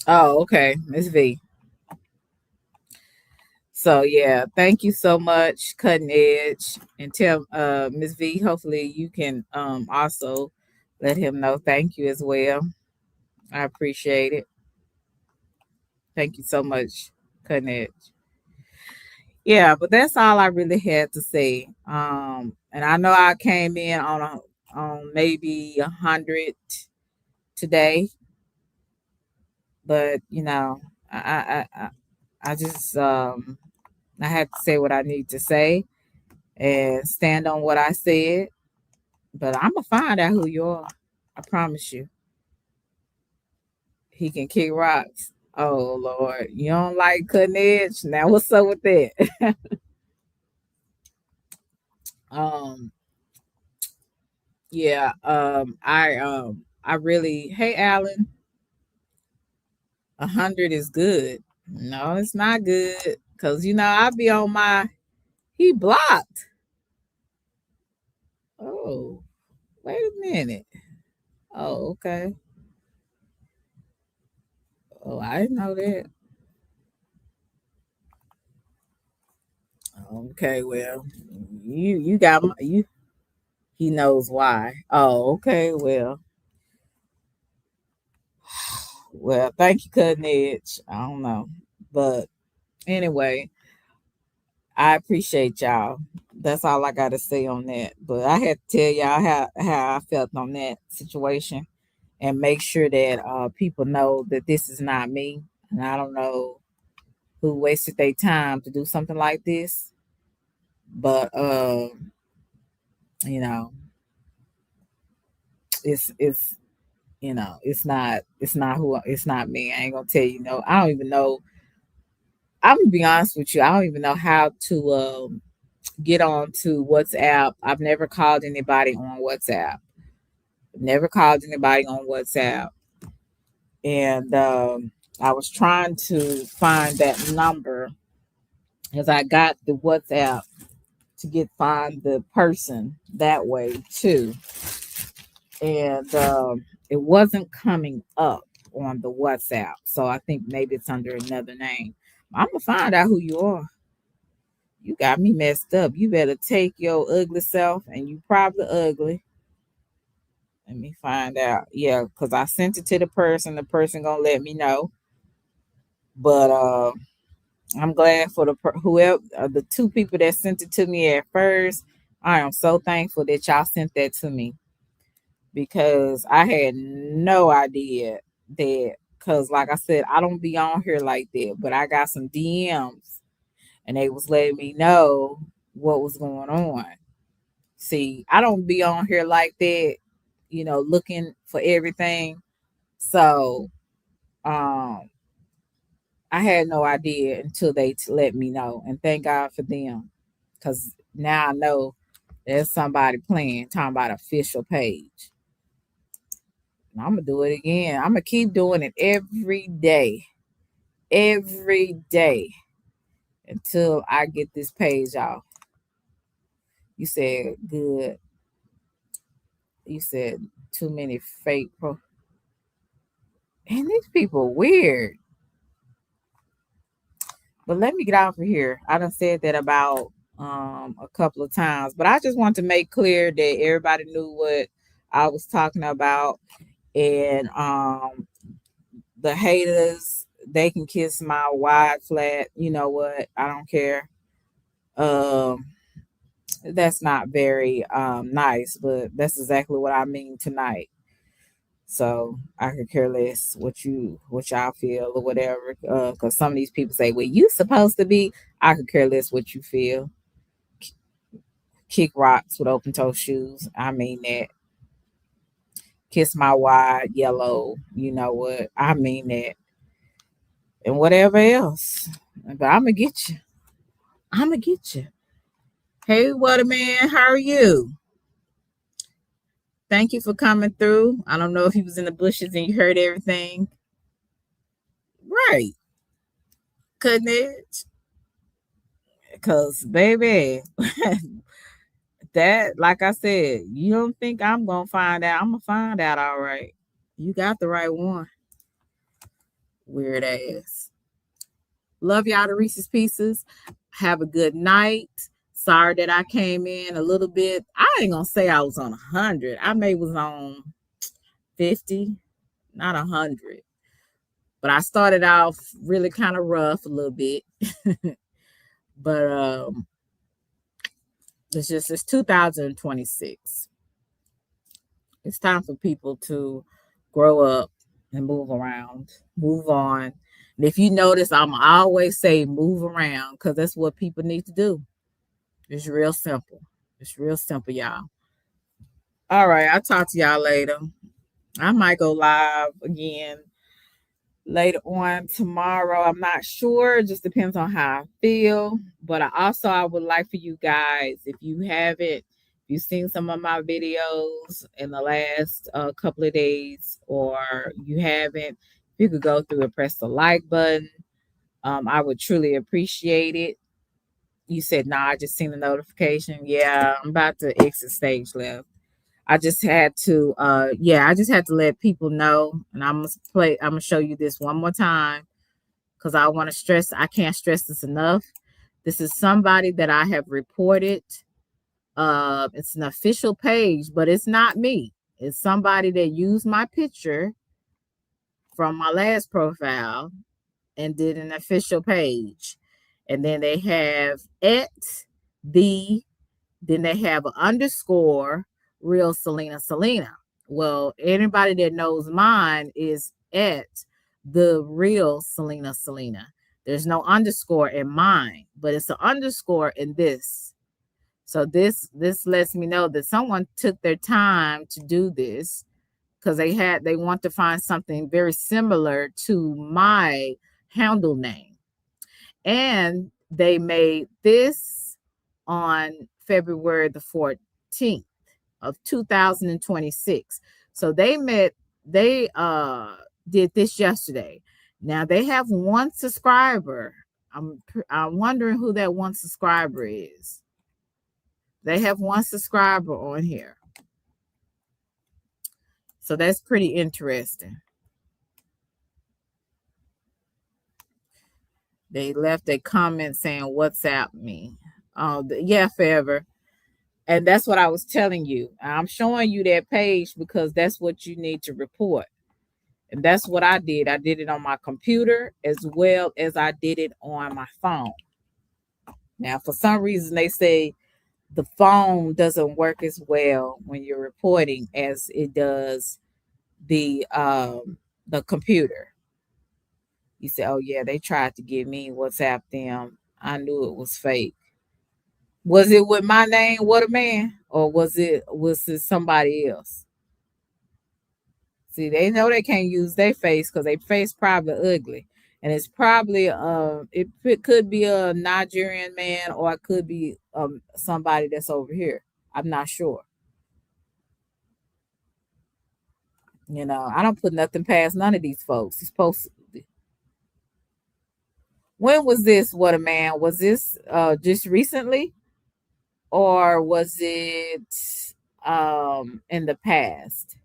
Oh, okay, Miss V. So yeah, thank you so much, Cutting Edge, and tell Miss V. Hopefully, you can also let him know. Thank you as well. I appreciate it. Thank you so much. Cutting edge. Yeah, but that's all I really had to say. And I know I came in on maybe 100 today, but I just I had to say what I need to say and stand on what I said. But I'm gonna find out who you are. I promise you. He can kick rocks. Oh Lord, you don't like cutting edge? Now what's up with that? um, yeah. I really. Hey, Alan, 100 is good. No, it's not good because I be on my. He blocked. Oh, wait a minute. Oh, okay. Oh, I didn't know that. Okay, well, you got you. He knows why. Oh, okay. Well, thank you, Cutting Edge. I don't know, but anyway, I appreciate y'all. That's all I got to say on that. But I had to tell y'all how I felt on that situation and make sure that people know that this is not me, and I don't know who wasted their time to do something like this. But you know, it's it's not me. I ain't gonna tell you no. I don't even know. I'm gonna be honest with you. I don't even know how to get on to WhatsApp. I've never called anybody on WhatsApp. Never called anybody on WhatsApp. And I was trying to find that number as I got the WhatsApp to find the person that way too. And it wasn't coming up on the WhatsApp. So I think maybe it's under another name. I'm gonna find out who you are. You got me messed up. You better take your ugly self, and you probably ugly. Let me find out. Yeah, because I sent it to the person. The person gonna let me know. But I'm glad for whoever the two people that sent it to me at first. I am so thankful that y'all sent that to me because I had no idea that. Because like I said, I don't be on here like that, but I got some DMs and they was letting me know what was going on. See, I don't be on here like that, looking for everything. So, um, I had no idea until they let me know, and thank God for them, because now I know there's somebody playing, talking about official page. And I'm gonna do it again. I'm gonna keep doing it every day until I get this page off. You said good. You said too many fake and these people weird. But let me get out of here. I done said that about a couple of times, but I just want to make clear that everybody knew what I was talking about, and the haters, they can kiss my wide flat. You know what? I don't care. Um, that's not very nice, but that's exactly what I mean tonight. So I could care less what y'all feel or whatever. Because some of these people say, "Well, you supposed to be." I could care less what you feel. Kick rocks with open toe shoes. I mean that. Kiss my wide yellow. You know what? I mean that. And whatever else. But I'm gonna get you. I'm gonna get you. Hey, what a man. How are you? Thank you for coming through. I don't know if he was in the bushes and you heard everything. Right. Cutting edge. Cause baby, that like I said, you don't think I'm gonna find out. I'm gonna find out all right. You got the right one. Weird ass. Love y'all to Reese's Pieces. Have a good night. Sorry that I came in a little bit. I ain't gonna say I was on 100. I may was on 50, not 100. But I started off really kind of rough a little bit. But it's 2026. It's time for people to grow up and move around, move on. And if you notice, I'm always say move around because that's what people need to do. It's real simple. It's real simple, y'all. All right, I'll talk to y'all later. I might go live again later on tomorrow. I'm not sure. It just depends on how I feel. But I would like for you guys, if you haven't, if you've seen some of my videos in the last couple of days, or you haven't, you could go through and press the like button. I would truly appreciate it. You said, nah, I just seen the notification. Yeah, I'm about to exit stage left. I just had to let people know, and I'm gonna show you this one more time because I can't stress this enough. This is somebody that I have reported. It's an official page, but it's not me. It's somebody that used my picture from my last profile and did an official page. And then they have then they have an underscore real Selena. Well, anybody that knows mine is at the real Selena. There's no underscore in mine, but it's an underscore in this. So this lets me know that someone took their time to do this because they want to find something very similar to my handle name. And they made this on February the 14th of 2026. So they did this yesterday. Now they have one subscriber. I'm wondering who that one subscriber is. They have one subscriber on here. So that's pretty interesting. They left a comment saying, WhatsApp me. Yeah, forever. And that's what I was telling you. I'm showing you that page because that's what you need to report. And that's what I did. I did it on my computer as well as I did it on my phone. Now, for some reason, they say the phone doesn't work as well when you're reporting as it does the computer. You say, oh yeah, they tried to get me WhatsApp them. I knew it was fake. Was it with my name, What a Man, or was it somebody else? See, they know they can't use their face because their face probably ugly, and it's probably it could be a Nigerian man or it could be somebody that's over here. I'm not sure. I don't put nothing past none of these folks. It's supposed to. When was this? What a Man? Was this just recently? Or was it in the past?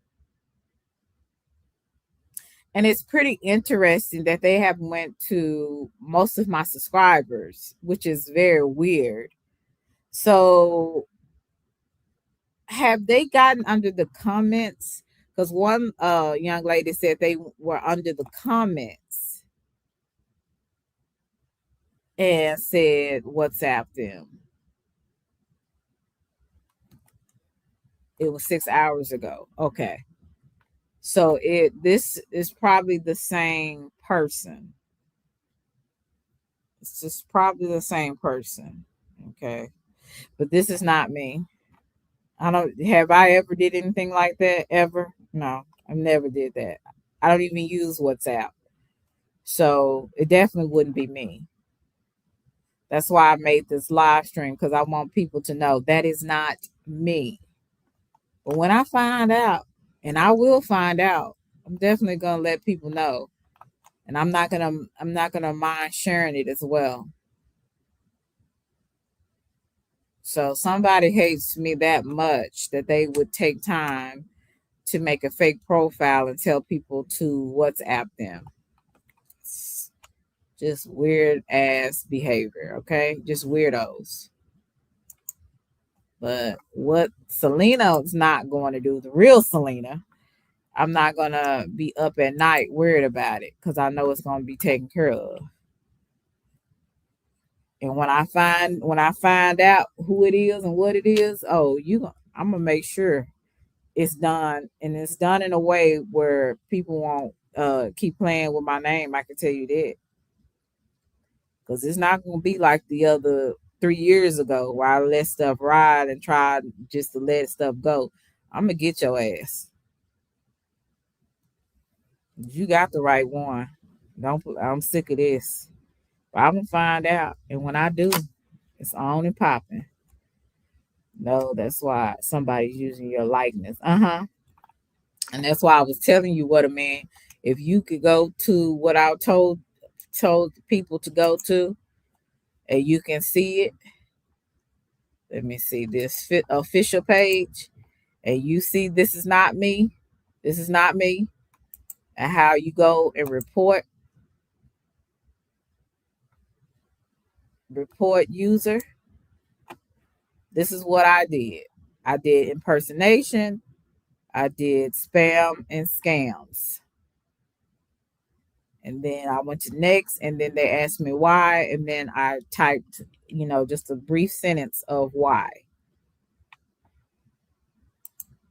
And it's pretty interesting that they have went to most of my subscribers, which is very weird. So have they gotten under the comments? Because one young lady said they were under the comments and said WhatsApp them. It was 6 hours ago. Okay. So this is probably the same person. It's just probably the same person. Okay. But this is not me. Have I ever did anything like that ever? No, I never did that. I don't even use WhatsApp. So it definitely wouldn't be me. That's why I made this live stream, because I want people to know that is not me. But when I find out, and I will find out, I'm definitely gonna let people know. And I'm not gonna mind sharing it as well. So somebody hates me that much that they would take time to make a fake profile and tell people to WhatsApp them. It's just weird ass behavior, okay? Just weirdos. But what Selena is not going to do, the real Selena, I'm not gonna be up at night worried about it because I know it's gonna be taken care of. And when I find out who it is and what it is, I'm gonna make sure it's done, and it's done in a way where people won't keep playing with my name. I can tell you that, because it's not gonna be like the other 3 years ago where I let stuff ride and tried just to let stuff go. I'm gonna get your ass. You got the right one. Don't. I'm sick of this. But I'm gonna find out, and when I do, it's on and popping. No, that's why somebody's using your likeness. And that's why I was telling you, what a man. If you could go to what I told people to go to, and you can see it. Let me see this official page, and you see this is not me. This is not me. And how you go and report user. This is what I did. I did impersonation. I did spam and scams. And then I went to next, and then they asked me why, and then I typed, just a brief sentence of why.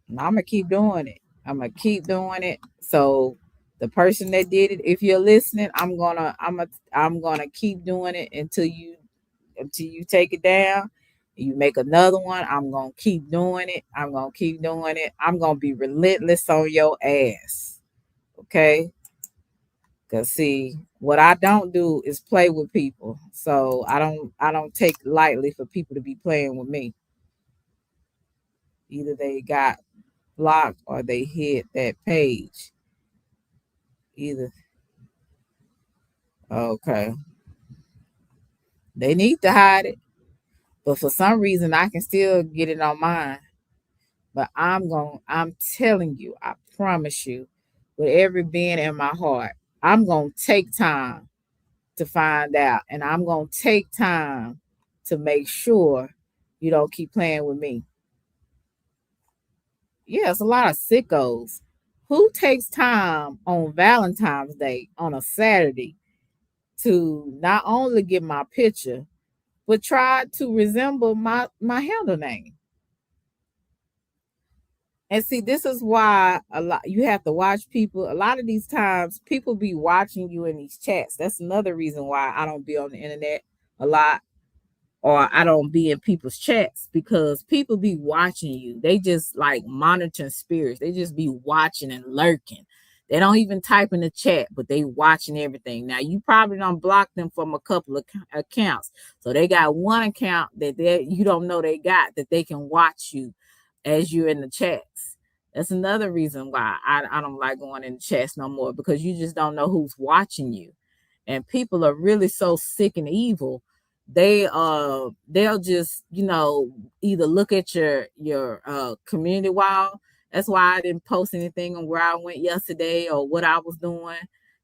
And I'm gonna keep doing it. I'm gonna keep doing it. So the person that did it, if you're listening, I'm gonna keep doing it until you take it down. You make another one. I'm gonna keep doing it. I'm gonna keep doing it. I'm gonna be relentless on your ass. Okay. Cause see, what I don't do is play with people. So I don't take lightly for people to be playing with me. Either they got blocked or they hit that page. Either okay. They need to hide it. But for some reason I can still get it on mine. But I'm telling you, I promise you, with every being in my heart, I'm gonna take time to find out, and I'm gonna take time to make sure you don't keep playing with me. Yeah, it's a lot of sickos. Who takes time on Valentine's Day on a Saturday to not only get my picture, but try to resemble my handle name? And see, this is why a lot you have to watch people. A lot of these times, people be watching you in these chats. That's another reason why I don't be on the internet a lot, or I don't be in people's chats, because people be watching you. They just like monitoring spirits. They just be watching and lurking. They don't even type in the chat, but they watching everything. Now you probably don't block them from a couple of accounts, so they got one account that you don't know they got, that they can watch you as you're in the chats. That's another reason why I don't like going in the chats no more, because you just don't know who's watching you. And people are really so sick and evil. They'll just either look at your community wall. That's why I didn't post anything on where I went yesterday or what I was doing.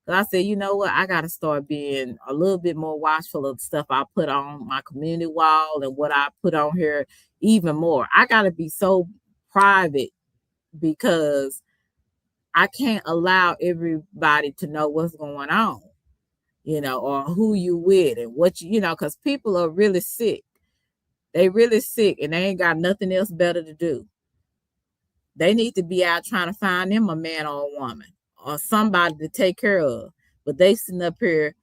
Cause I said, you know what, I gotta start being a little bit more watchful of the stuff I put on my community wall and what I put on here even more. I gotta be so private, because I can't allow everybody to know what's going on, or who you with and what because people are really sick. They really sick, and they ain't got nothing else better to do. They need to be out trying to find them a man or a woman or somebody to take care of. But they're sitting up here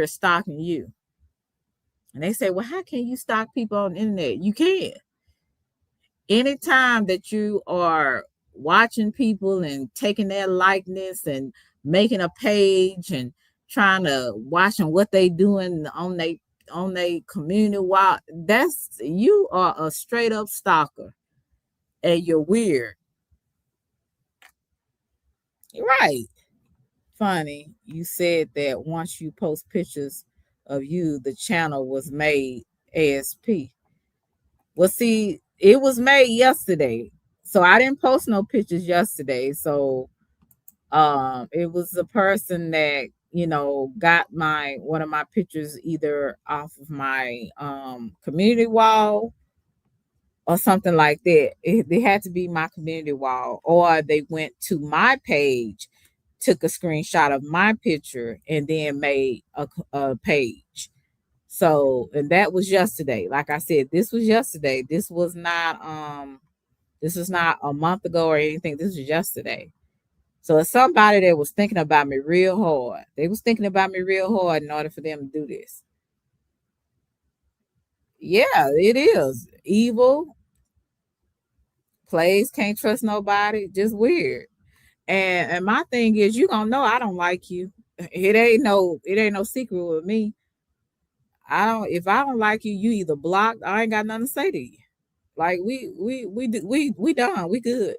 stalking you. And they say, well, how can you stalk people on the internet? You can. Anytime that you are watching people and taking their likeness and making a page and trying to watch them what they doing on they community wall, you are a straight up stalker, and you're weird. You're right. Funny, you said that once you post pictures of you, the channel was made ASP. Well, see, it was made yesterday. So I didn't post no pictures yesterday. So it was a person that, got my one of my pictures either off of my community wall, or something like that. It had to be my community wall, or they went to my page, took a screenshot of my picture, and then made a page. So, and that was yesterday. Like I said, this was yesterday. This was not a month ago or anything. This was yesterday. So it's somebody that was thinking about me real hard. They was thinking about me real hard in order for them to do this. Yeah, it is evil. Plays, can't trust nobody. Just weird. And my thing is, you gonna know I don't like you. It ain't no secret with me. I don't. If I don't like you, you either blocked. I ain't got nothing to say to you. Like we done. We good.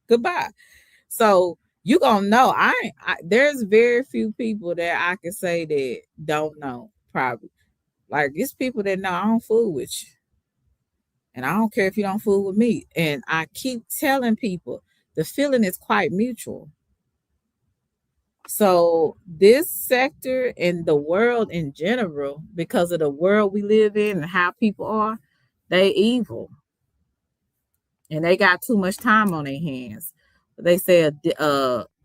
Goodbye. So you gonna know. There's very few people that I can say that don't know. Probably like it's people that know I don't fool with you, and I don't care if you don't fool with me. And I keep telling people the feeling is quite mutual. So this sector and the world in general, because of the world we live in and how people are, they evil and they got too much time on their hands. They say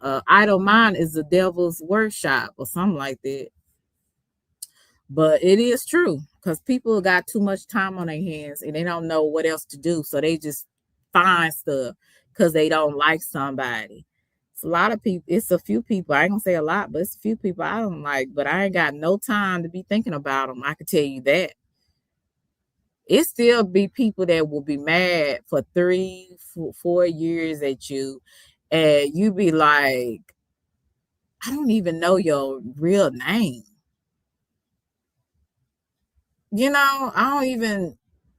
idle mind is the devil's workshop or something like that. But it is true because people got too much time on their hands and they don't know what else to do. So they just find stuff because they don't like somebody. It's a lot of people. It's a few people. I ain't gonna say a lot, but it's a few people I don't like. But I ain't got no time to be thinking about them. I can tell you that. It still be people that will be mad for 3, 4 years at you, and you be like, I don't even know your real name. I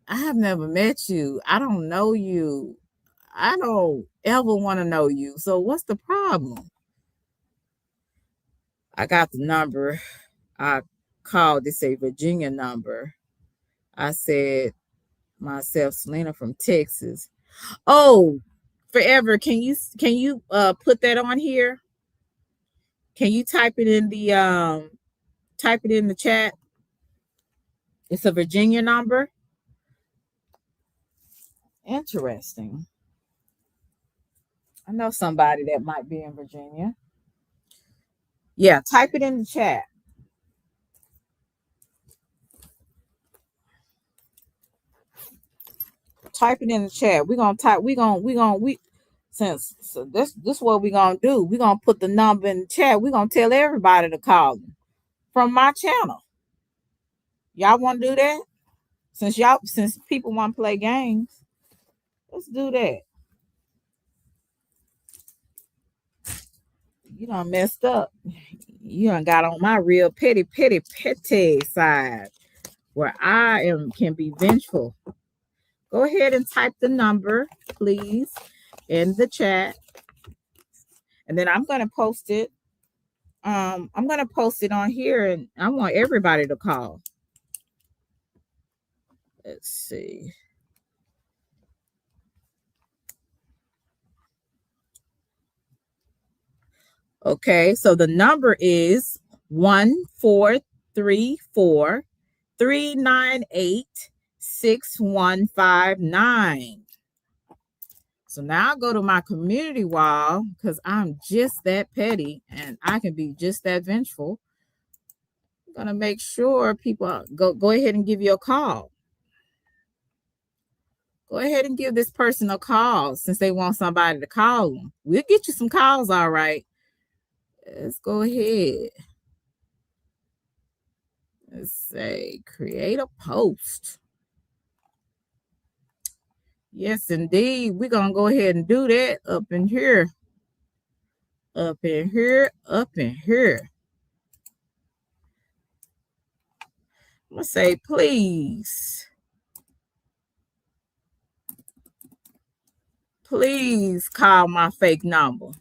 have never met you. I don't know you. I don't ever want to know you. So what's the problem? I got the number. I called this a Virginia number. I said myself, Selena from Texas. Oh, forever. Can you put that on here? Can you type it in the chat? It's a Virginia number. Interesting. I know somebody that might be in Virginia. Yeah, type it in the chat. Type it in the chat. We're gonna type. We since so this what we're gonna do. We're gonna put the number in the chat. We're gonna tell everybody to call them from my channel. Y'all want to do that? Since people want to play games, let's do that. You done messed up. You done got on my real petty side where can be vengeful. Go ahead and type the number, please, in the chat. And then I'm gonna post it. I'm gonna post it on here and I want everybody to call. Let's see. Okay, so the number is 1-434-398-6159. So now I go to my community wall because I'm just that petty and I can be just that vengeful. I'm gonna make sure people go ahead and give you a call. Go ahead and give this person a call since they want somebody to call them. We'll get you some calls, all right. Let's go ahead. Let's say create a post. Yes, indeed. We're going to go ahead and do that up in here. Up in here. Up in here. I'm going to say, please. Please call my fake number.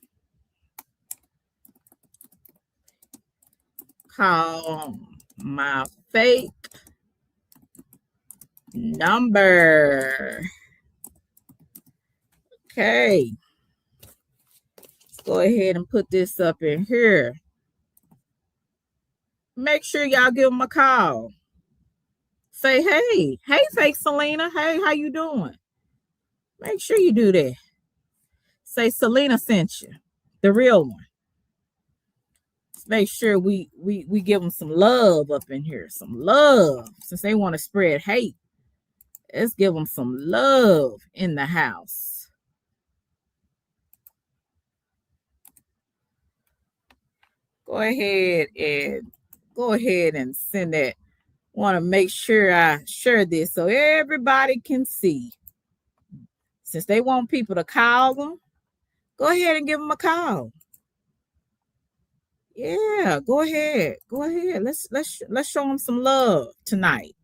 Call my fake number. Okay. Let's go ahead and put this up in here. Make sure y'all give them a call. Say, hey, fake Selena. Hey, how you doing? Make sure you do that. Say Selena sent you, the real one. Let's make sure we give them some love up in here. Some love. Since they want to spread hate, let's give them some love in the house. Go ahead and send that. Want to make sure I share this so everybody can see. Since they want people to call them, go ahead and give them a call. Yeah, go ahead. Let's show them some love tonight.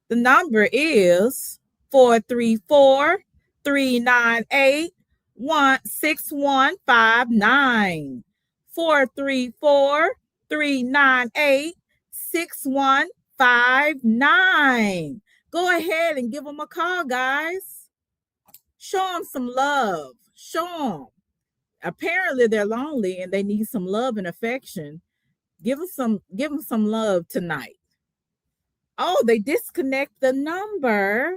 The number is 434-398-6159. 434-398-6159. Go ahead and give them a call, guys. Show them some love. Show them. Apparently they're lonely and they need some love and affection. Give them some love tonight. Oh, they disconnect the number.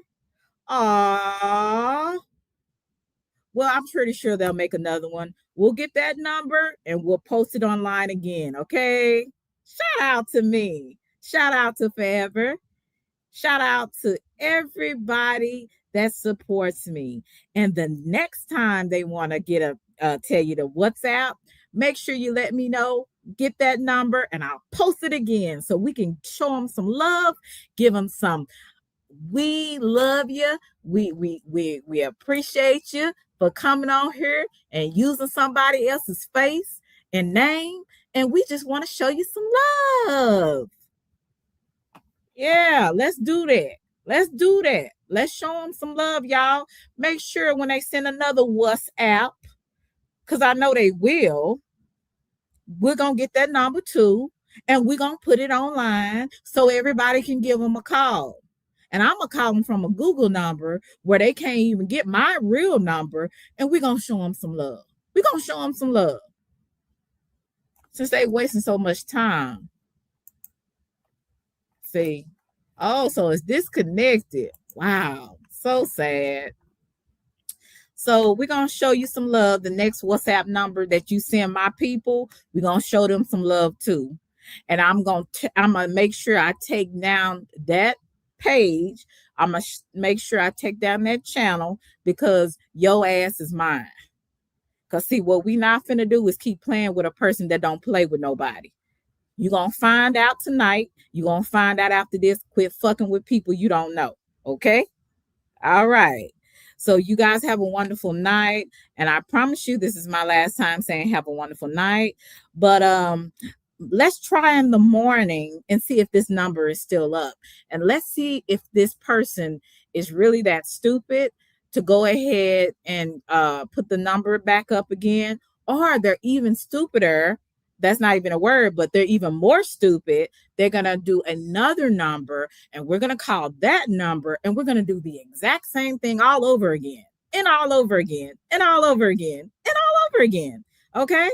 Aww. Well, I'm pretty sure they'll make another one. We'll get that number and we'll post it online again, okay? Shout out to me. Shout out to Forever. Shout out to everybody that supports me. And the next time they want to tell you the WhatsApp, make sure you let me know. Get that number and I'll post it again so we can show them some love, give them some we love you. We appreciate you for coming on here and using somebody else's face and name, and we just want to show you some love. Yeah, let's do that. Let's show them some love, y'all. Make sure when they send another WhatsApp, because I know they will, we're going to get that number too, and we're going to put it online so everybody can give them a call. And I'm going to call them from a Google number where they can't even get my real number, and we're going to show them some love. Since they wasting so much time. See? Oh, so it's disconnected. Wow. So sad. So we're going to show you some love. The next WhatsApp number that you send my people, we're going to show them some love too. And I'm going to make sure I take down that page. I'm going to make sure I take down that channel because your ass is mine. Because see, what we not finna do is keep playing with a person that don't play with nobody. You're going to find out tonight. You're going to find out after this. Quit fucking with people you don't know. Okay? All right. So you guys have a wonderful night. And I promise you, this is my last time saying have a wonderful night. But let's try in the morning and see if this number is still up. And let's see if this person is really that stupid to go ahead and put the number back up again. Or they're even stupider. That's not even a word, but they're even more stupid. They're going to do another number, and we're going to call that number, and we're going to do the exact same thing all over again, and all over again, and all over again, and all over again. Okay?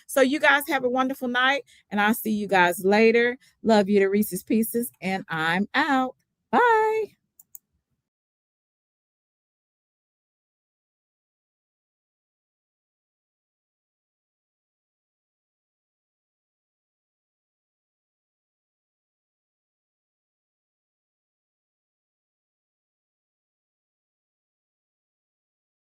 So you guys have a wonderful night, and I'll see you guys later. Love you to Reese's Pieces, and I'm out. Bye.